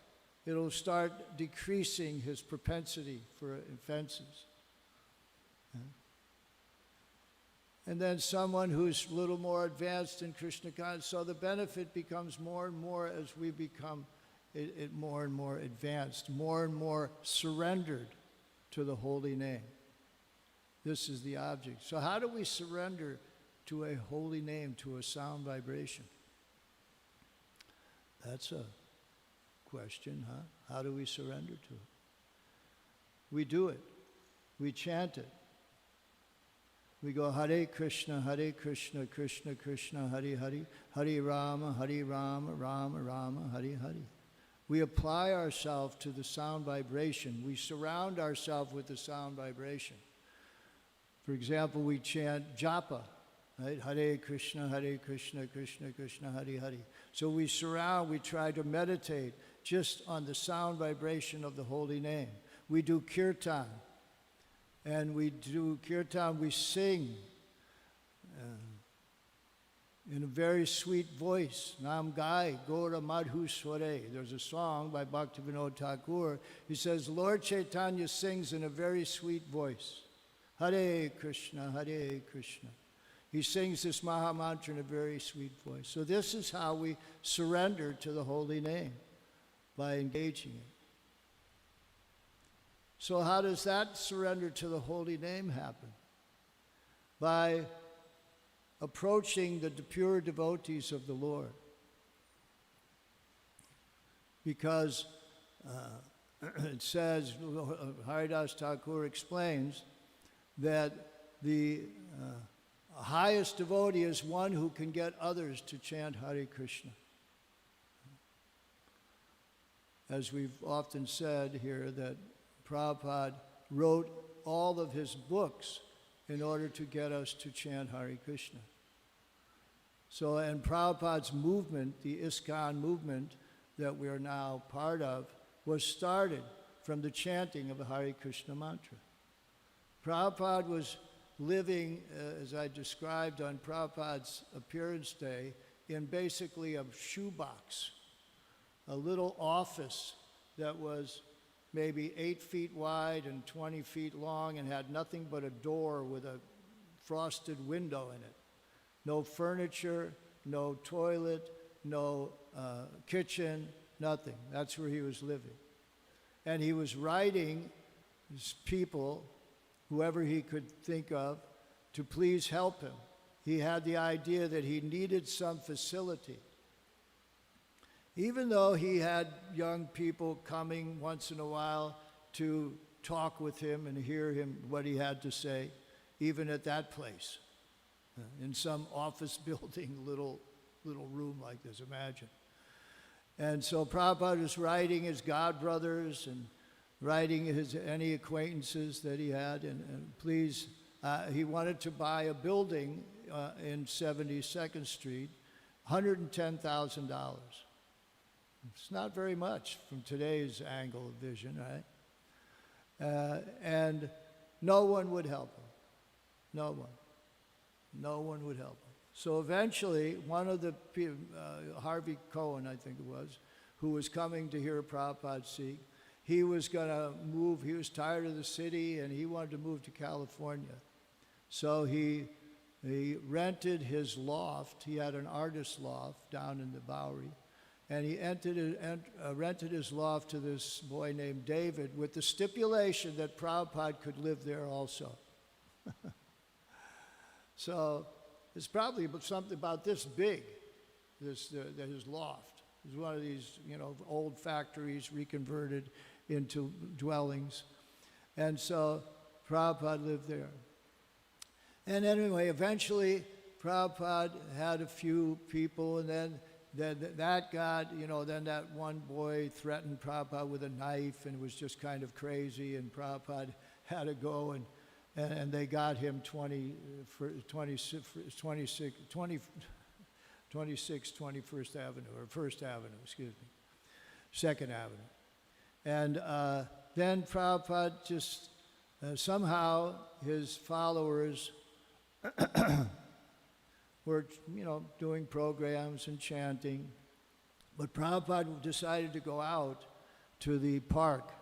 It'll start decreasing his propensity for offenses. And then someone who's a little more advanced in Krishna consciousness, so the benefit becomes more and more as we become it more and more advanced, more and more surrendered to the holy name. This is the object. So how do we surrender to a holy name, to a sound vibration? That's a question, huh? How do we surrender to it? We do it. We chant it. We go Hare Krishna, Krishna Krishna, Hare Hare, Hare Rama, Rama Rama, Hare Hare. We apply ourselves to the sound vibration. We surround ourselves with the sound vibration. For example, we chant japa, right? Hare Krishna, Krishna Krishna, Hare Hare. So we try to meditate just on the sound vibration of the holy name. We do kirtan. And we do kirtan, we sing in a very sweet voice. Nam Gai Gora Madhu Sware. There's a song by Bhaktivinoda Thakur. He says, Lord Chaitanya sings in a very sweet voice. Hare Krishna, Hare Krishna. He sings this Maha Mantra in a very sweet voice. So this is how we surrender to the holy name, by engaging it. So how does that surrender to the holy name happen? by approaching the pure devotees of the Lord. Because it says, Haridas Thakur explains, that the highest devotee is one who can get others to chant Hare Krishna. As we've often said here, that Prabhupada wrote all of his books in order to get us to chant Hare Krishna. So, and Prabhupada's movement, the ISKCON movement that we are now part of, was started from the chanting of the Hare Krishna mantra. Prabhupada was living, as I described on Prabhupada's appearance day, in basically a shoebox, a little office that was maybe 8 feet wide and 20 feet long and had nothing but a door with a frosted window in it. No furniture, no toilet, no kitchen, nothing. That's where he was living. And he was writing his people, whoever he could think of, to please help him. He had the idea that he needed some facility. Even though he had young people coming once in a while to talk with him and hear him, what he had to say, even at that place, in some office building, little room like this, imagine. And so Prabhupada was writing his godbrothers and writing any acquaintances that he had, and please, he wanted to buy a building in 72nd Street, $110,000. It's not very much from today's angle of vision, right? And no one would help him. No one. No one would help him. So eventually, one of the Harvey Cohen, I think it was, who was coming to hear Prabhupada speak, he was going to move. He was tired of the city, and he wanted to move to California. So he rented his loft. He had an artist loft down in the Bowery. And he rented his loft to this boy named David with the stipulation that Prabhupada could live there also. So it's probably something about this big, his loft. It was one of these, old factories reconverted into dwellings. And so Prabhupada lived there. And anyway, eventually Prabhupada had a few people, and then that got, then that one boy threatened Prabhupada with a knife and was just kind of crazy, and Prabhupada had to go, and they got him 21st Avenue, or 1st Avenue, excuse me, 2nd Avenue. And then Prabhupada just, somehow his followers were, doing programs and chanting. But Prabhupada decided to go out to the park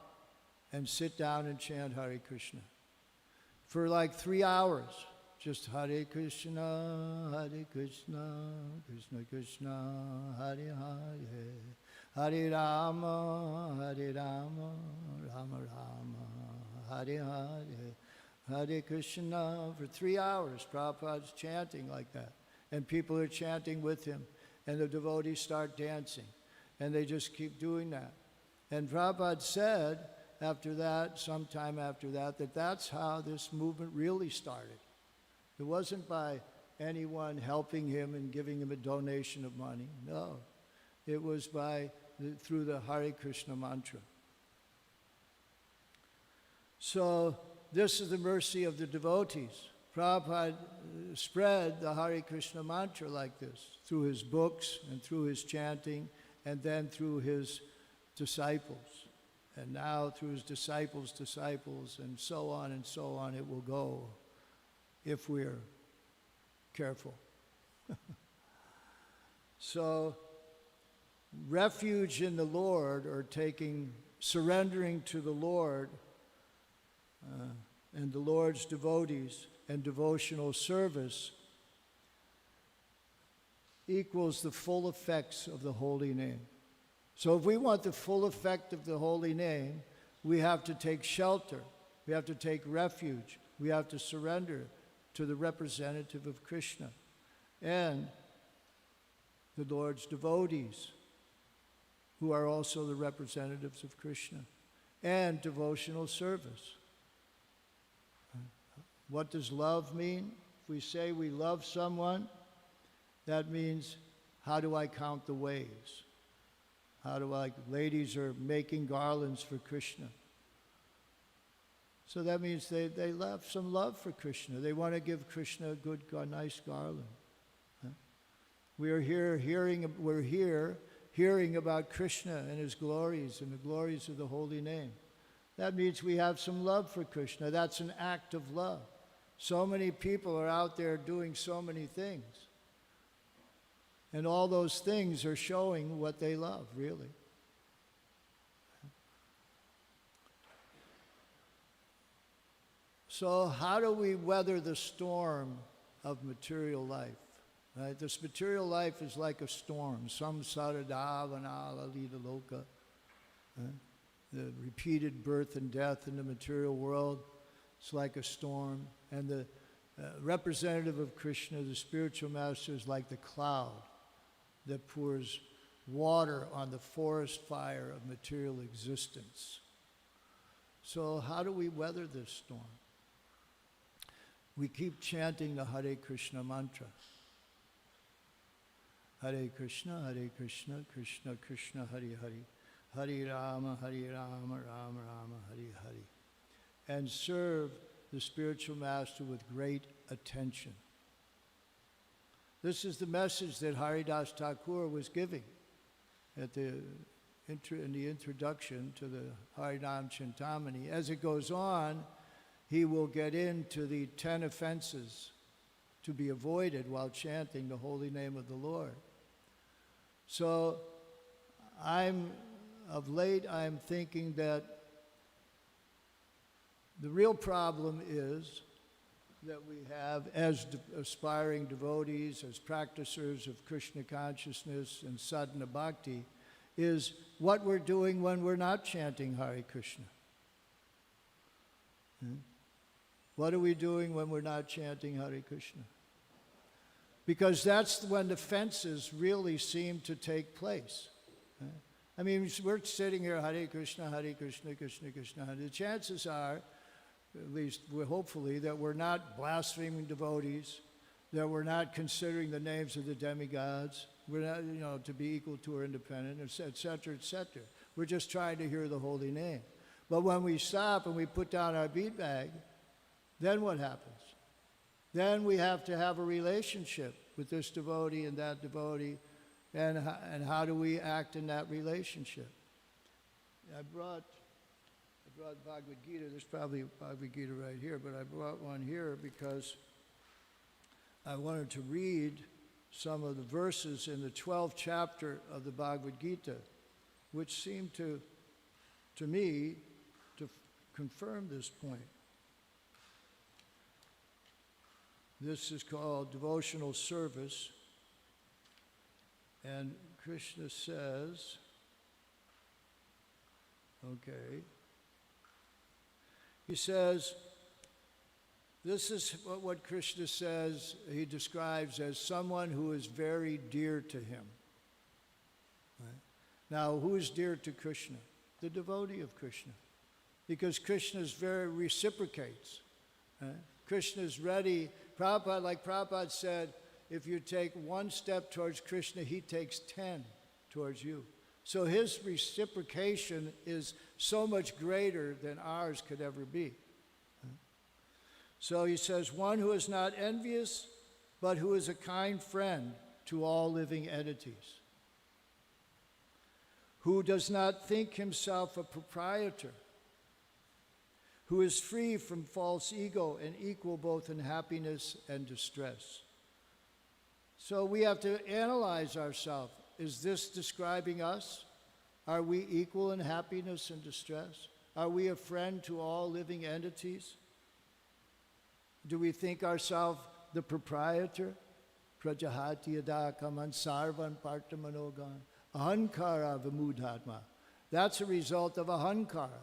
and sit down and chant Hare Krishna for like 3 hours. Just Hare Krishna, Krishna Krishna, Hare Hare, Hare Rama, Rama Rama, Hare Hare, Hare Krishna. For 3 hours, Prabhupada's chanting like that. And people are chanting with him. And the devotees start dancing. And they just keep doing that. And Prabhupada said after that, sometime after that, that's how this movement really started. It wasn't by anyone helping him and giving him a donation of money. No. It was through the Hare Krishna mantra. So this is the mercy of the devotees. Prabhupada spread the Hare Krishna mantra like this, through his books and through his chanting, and then through his disciples. And now through his disciples' disciples, and so on it will go, if we're careful. So, refuge in the Lord, or surrendering to the Lord and the Lord's devotees and devotional service, equals the full effects of the holy name. So if we want the full effect of the holy name, we have to take shelter. We have to take refuge. We have to surrender to the representative of Krishna and the Lord's devotees, who are also the representatives of Krishna, and devotional service. What does love mean? If we say we love someone, that means, how do I count the ways? Ladies are making garlands for Krishna. So that means they have some love for Krishna. They want to give Krishna a nice garland. We're here hearing about Krishna and his glories and the glories of the holy name. That means we have some love for Krishna. That's an act of love. So many people are out there doing so many things. And all those things are showing what they love, really. So how do we weather the storm of material life? Right? This material life is like a storm. Samsara lila loka. The repeated birth and death in the material world, it's like a storm. And the representative of Krishna, the spiritual master, is like the cloud that pours water on the forest fire of material existence. So how do we weather this storm? We keep chanting the Hare Krishna mantra. Hare Krishna, Krishna Krishna, Hare Hare. Hare Rama, Rama Rama, Hare Hare. And serve the spiritual master with great attention. This is the message that Haridas Thakur was giving in the introduction to the Harinam Chintamani. As it goes on, he will get into the 10 offenses to be avoided while chanting the holy name of the Lord. So of late I'm thinking that the real problem is that we have as aspiring devotees, as practicers of Krishna consciousness and sadhana bhakti, is what we're doing when we're not chanting Hare Krishna. What are we doing when we're not chanting Hare Krishna? Because that's when the fences really seem to take place. I mean, we're sitting here, Hare Krishna, Krishna Krishna. The chances are, at least hopefully, that we're not blaspheming devotees, that we're not considering the names of the demigods, we're not, to be equal to or independent, etc., etc. We're just trying to hear the holy name. But when we stop and we put down our bead bag, then what happens? Then we have to have a relationship with this devotee and that devotee, and how do we act in that relationship? I brought Bhagavad Gita. There's probably a Bhagavad Gita right here, but I brought one here because I wanted to read some of the verses in the 12th chapter of the Bhagavad Gita, which seem to me to confirm this point. This is called devotional service, and Krishna says, okay, he says, this is what Krishna says, he describes as someone who is very dear to him. Right? Now, who is dear to Krishna? The devotee of Krishna. Because Krishna reciprocates. Right? Krishna is ready. Like Prabhupada said, if you take one step towards Krishna, he takes 10 towards you. So his reciprocation is so much greater than ours could ever be. So he says, one who is not envious, but who is a kind friend to all living entities, who does not think himself a proprietor, who is free from false ego and equal both in happiness and distress. So we have to analyze ourselves. Is this describing us? Are we equal in happiness and distress? Are we a friend to all living entities? Do we think ourselves the proprietor? Prajahati adakaman sarvan partamanogan. Ahankara vimudhatma. That's a result of ahankara,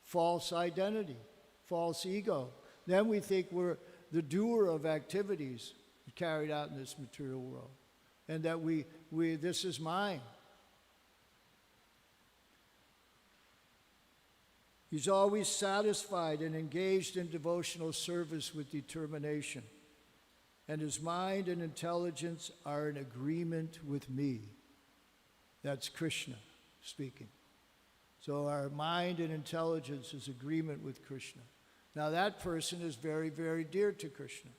false identity, false ego. Then we think we're the doer of activities carried out in this material world. And that this is mine. He's always satisfied and engaged in devotional service with determination. And his mind and intelligence are in agreement with me. That's Krishna speaking. So our mind and intelligence is agreement with Krishna. Now that person is very, very dear to Krishna.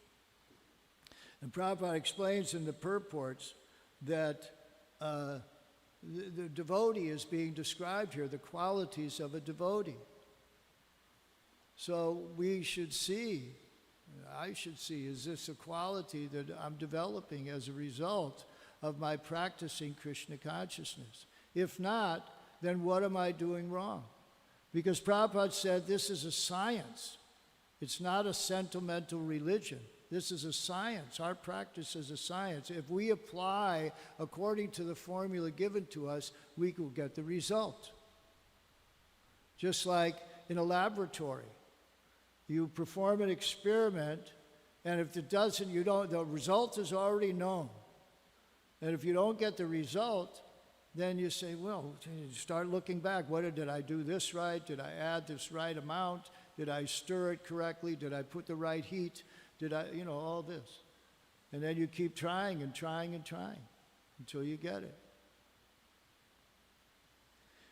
And Prabhupada explains in the purports that the devotee is being described here, the qualities of a devotee. So we should see, I should see, is this a quality that I'm developing as a result of my practicing Krishna consciousness? If not, then what am I doing wrong? Because Prabhupada said this is a science. It's not a sentimental religion. This is a science. Our practice is a science. If we apply according to the formula given to us, we will get the result. Just like in a laboratory. You perform an experiment, and if it doesn't, the result is already known. And if you don't get the result, then you say, well, you start looking back. Did I do this right? Did I add this right amount? Did I stir it correctly? Did I put the right heat? Did I, all this. And then you keep trying and trying and trying until you get it.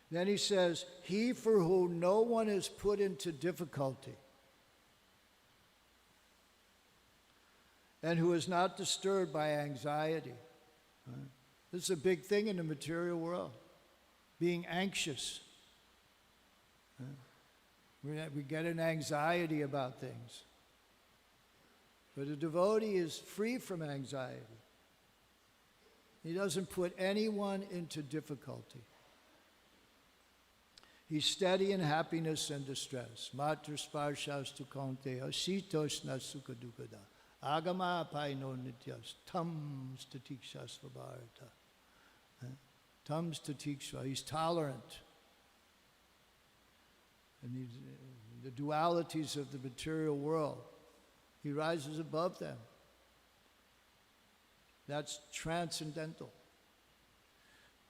Then he says, he for whom no one is put into difficulty and who is not disturbed by anxiety. Right? This is a big thing in the material world, being anxious. We get an anxiety about things. But a devotee is free from anxiety. He doesn't put anyone into difficulty. He's steady in happiness and distress. Matra sparshastu kaunteya sitoshna sukha dukkada. Agama paino nityas tam statikshasva bharata. Tam statikshva. He's tolerant. And the dualities of the material world, he rises above them. That's transcendental.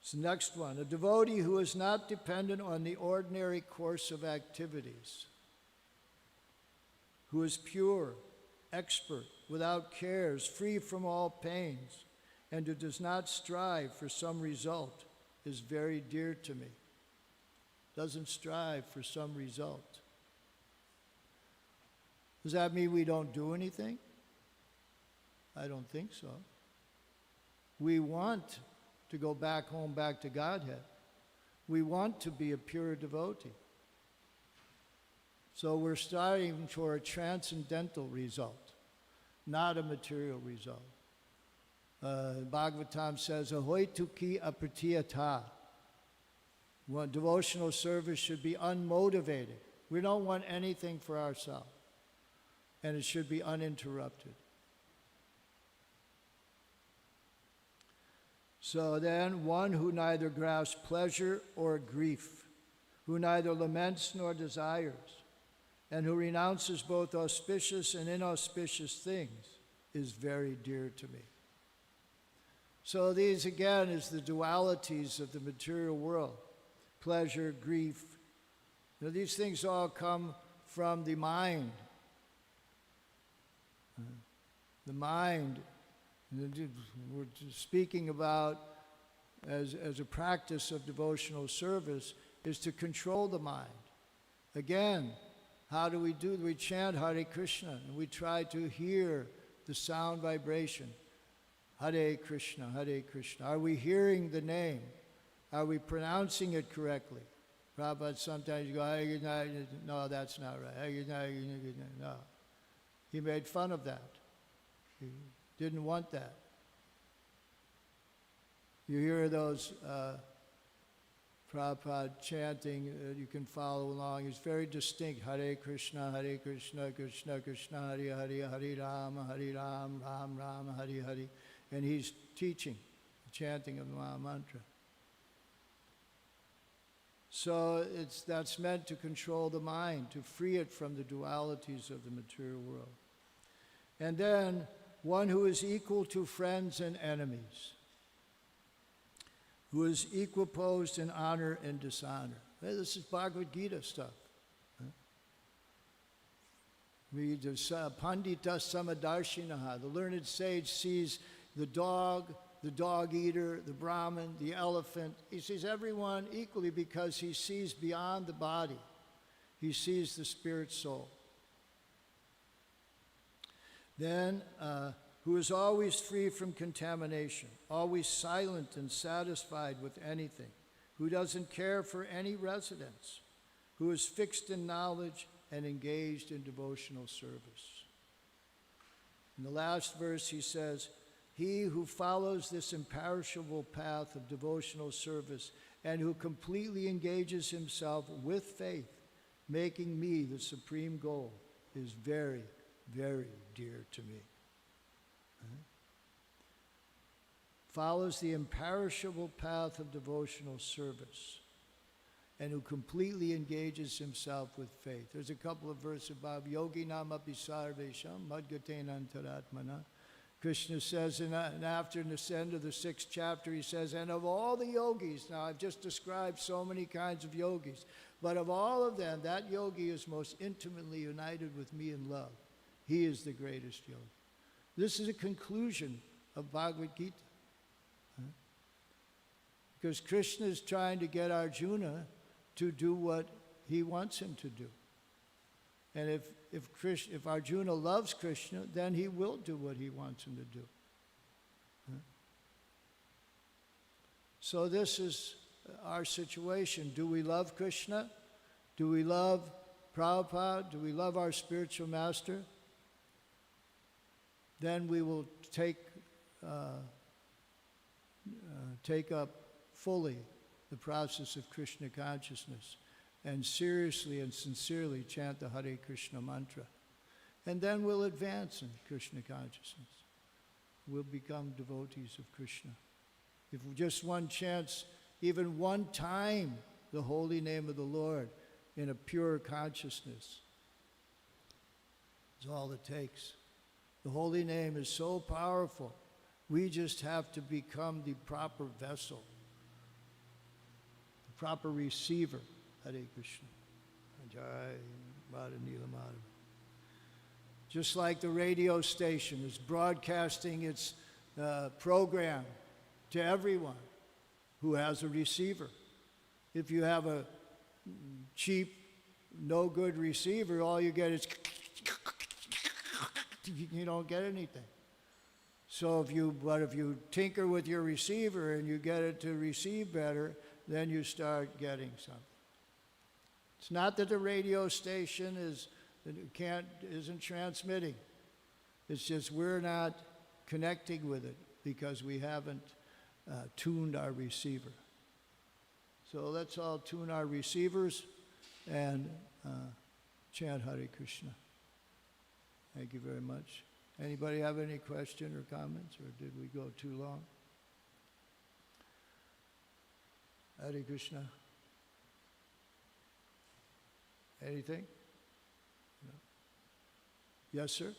It's the next one. A devotee who is not dependent on the ordinary course of activities, who is pure, expert, without cares, free from all pains, and who does not strive for some result, is very dear to me. Doesn't strive for some result. Does that mean we don't do anything? I don't think so. We want to go back home, back to Godhead. We want to be a pure devotee. So we're striving for a transcendental result, not a material result. Bhagavatam says, ahoy tuki apratiyata. Devotional service should be unmotivated. We don't want anything for ourselves. And it should be uninterrupted. So then, one who neither grasps pleasure or grief, who neither laments nor desires, and who renounces both auspicious and inauspicious things, is very dear to me. So these, again, is the dualities of the material world. Pleasure, grief. These things all come from the mind. The mind, we're speaking about as a practice of devotional service, is to control the mind. Again, how do we do? We chant Hare Krishna, and we try to hear the sound vibration. Hare Krishna, Hare Krishna. Are we hearing the name? Are we pronouncing it correctly? Prabhupada sometimes you go, no, that's not right. No. He made fun of that. He didn't want that. You hear those Prabhupada chanting, you can follow along. It's very distinct. Hare Krishna, Krishna Krishna, Hare Hare, Hare Rama, Ram Ram, Hare Hare. And he's teaching, the chanting of the Maha Mantra. So that's meant to control the mind, to free it from the dualities of the material world. And then one who is equal to friends and enemies, who is equiposed in honor and dishonor. Hey, this is Bhagavad Gita stuff. Read the Pandita Samadarshinaha. The learned sage sees the dog eater, the Brahmin, the elephant. He sees everyone equally because he sees beyond the body. He sees the spirit soul. Then, who is always free from contamination, always silent and satisfied with anything, who doesn't care for any residence, who is fixed in knowledge and engaged in devotional service. In the last verse, he says, he who follows this imperishable path of devotional service and who completely engages himself with faith, making me the supreme goal, is very, very dear to me. Follows the imperishable path of devotional service and who completely engages himself with faith. There's a couple of verses above, yogi namapi sarvesham madgaten antaratmana. Krishna says, and after the end of the 6th chapter, he says, and of all the yogis, now I've just described so many kinds of yogis, but of all of them, that yogi is most intimately united with me in love. He is the greatest yogi. This is a conclusion of Bhagavad Gita. Because Krishna is trying to get Arjuna to do what he wants him to do. And if Arjuna loves Krishna, then he will do what he wants him to do. So this is our situation. Do we love Krishna? Do we love Prabhupada? Do we love our spiritual master? Then we will take up fully the process of Krishna consciousness and seriously and sincerely chant the Hare Krishna mantra. And then we'll advance in Krishna consciousness. We'll become devotees of Krishna. If just one chants, even one time, the holy name of the Lord in a pure consciousness is all it takes. The holy name is so powerful. We just have to become the proper vessel, the proper receiver. Hare Krishna. Jai Radha Nila Madhava. Just like the radio station is broadcasting its program to everyone who has a receiver. If you have a cheap, no good receiver, all you get is you don't get anything. So if you tinker with your receiver and you get it to receive better, then you start getting something. It's not that the radio station isn't transmitting. It's just we're not connecting with it because we haven't tuned our receiver. So let's all tune our receivers and chant Hare Krishna. Thank you very much. Anybody have any question or comments, or did we go too long? Hare Krishna. Anything? No. Yes, sir?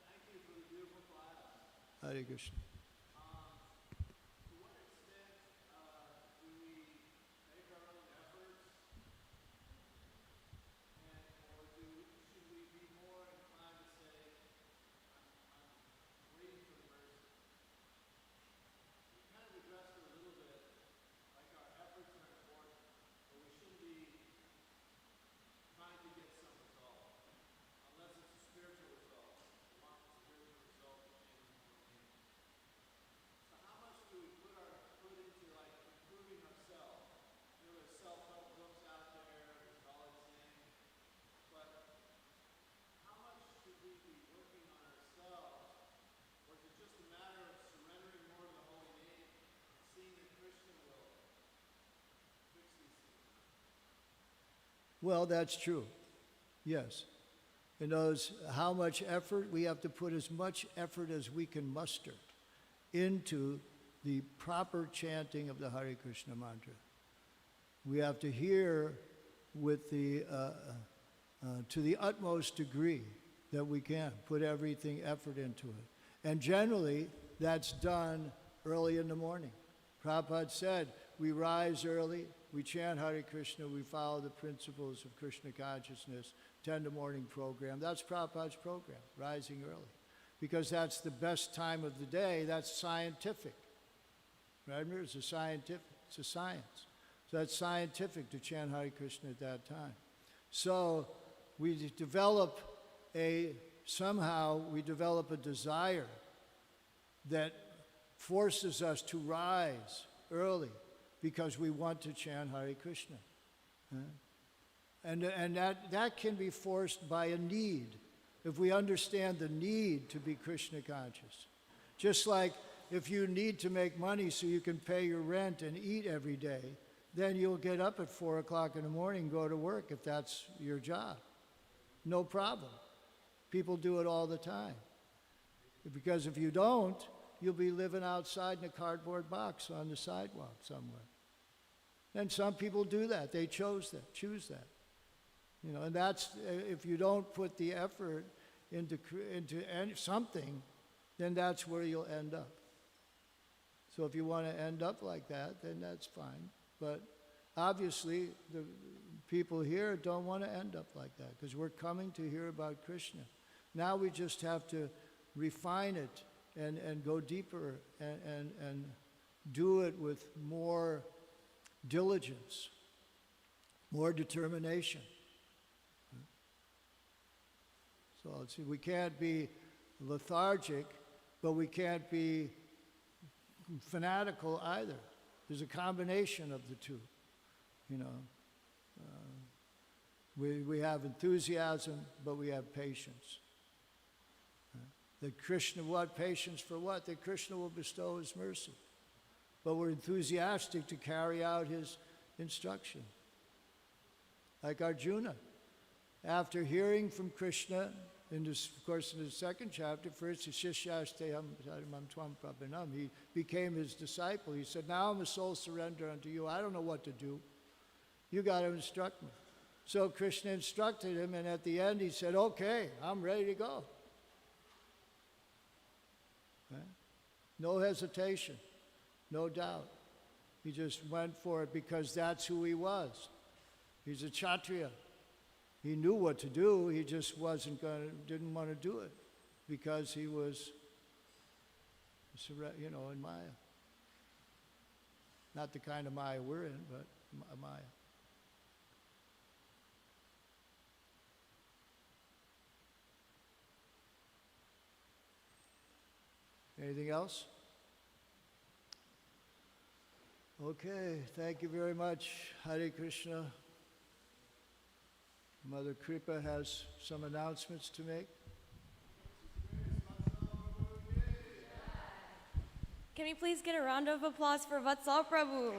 Thank you for the beautiful class. Hare Krishna. To what extent do we make our own efforts, or should we be more inclined to say, I'm waiting for the mercy? You kind of addressed it a little bit, like our efforts are important, but we shouldn't be trying to get some result, unless it's a spiritual result. We want the spiritual result to change the being. So how much do we put into like improving ourselves? You know, there's self-help books out there, there's all these things, but how much should we be working on ourselves, or is it just a matter of surrendering more to the holy name and seeing that Krishna will fix these things? Well, that's true. Yes. In those, how much effort? We have to put as much effort as we can muster into the proper chanting of the Hare Krishna mantra. We have to hear with to the utmost degree that we can, put everything, effort into it. And generally, that's done early in the morning. Prabhupada said, we rise early, we chant Hare Krishna, we follow the principles of Krishna consciousness, attend the morning program. That's Prabhupada's program, rising early. Because that's the best time of the day, that's scientific. Right? It's a scientific, it's a science. So that's scientific to chant Hare Krishna at that time. So we develop somehow we develop a desire that forces us to rise early because we want to chant Hare Krishna. And that can be forced by a need, if we understand the need to be Krishna conscious. Just like if you need to make money so you can pay your rent and eat every day, then you'll get up at 4 o'clock in the morning and go to work if that's your job. No problem. People do it all the time. Because if you don't, you'll be living outside in a cardboard box on the sidewalk somewhere. And some people do that. They choose that. You know, and that's, if you don't put the effort into something, then that's where you'll end up. So if you want to end up like that, then that's fine. But obviously, the people here don't want to end up like that because we're coming to hear about Krishna. Now we just have to refine it and go deeper and do it with more diligence, more determination. So let's see, we can't be lethargic, but we can't be fanatical either. There's a combination of the two, you know. We have enthusiasm, but we have patience. That Krishna, what? Patience for what? That Krishna will bestow his mercy. But we're enthusiastic to carry out his instruction. Like Arjuna. After hearing from Krishna, of course, in the second chapter, first, Shishyasteham Tvam Prapanam, he became his disciple. He said, now I'm a soul surrender unto you. I don't know what to do. You got to instruct me. So Krishna instructed him, and at the end he said, okay, I'm ready to go. Right? No hesitation, no doubt. He just went for it because that's who he was. He's a Kshatriya. He knew what to do, he just didn't want to do it because he was, you know, in Maya. Not the kind of Maya we're in, but Maya. Anything else? Okay, thank you very much. Hare Krishna. Mother Kripa has some announcements to make. Can we please get a round of applause for Vatsal Prabhu?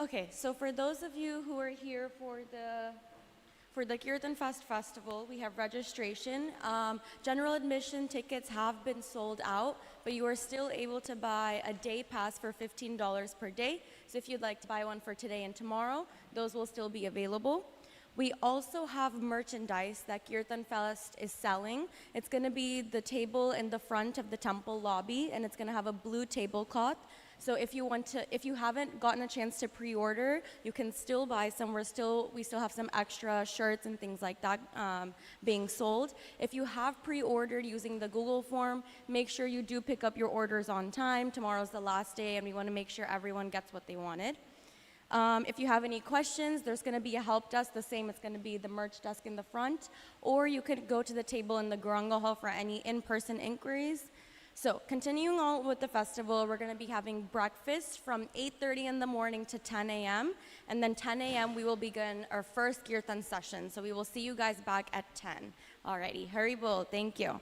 Okay, so for those of you who are here for the Kirtan Festival, we have registration. General admission tickets have been sold out, but you are still able to buy a day pass for $15 per day. So if you'd like to buy one for today and tomorrow, those will still be available. We also have merchandise that Kirtan Fest is selling. It's going to be the table in the front of the temple lobby, and it's going to have a blue tablecloth. So if you haven't gotten a chance to pre-order, you can still buy some. We still have some extra shirts and things like that being sold. If you have pre-ordered using the Google form, make sure you do pick up your orders on time. Tomorrow's the last day, and we want to make sure everyone gets what they wanted. If you have any questions, there's going to be a help desk, the same. It's going to be the merch desk in the front, or you could go to the table in the Gauranga Hall for any in-person inquiries. So continuing on with the festival, we're going to be having breakfast from 8:30 in the morning to 10 a.m. And then 10 a.m. we will begin our first Kirtan session. So we will see you guys back at 10. Alrighty, Hari Bol, thank you.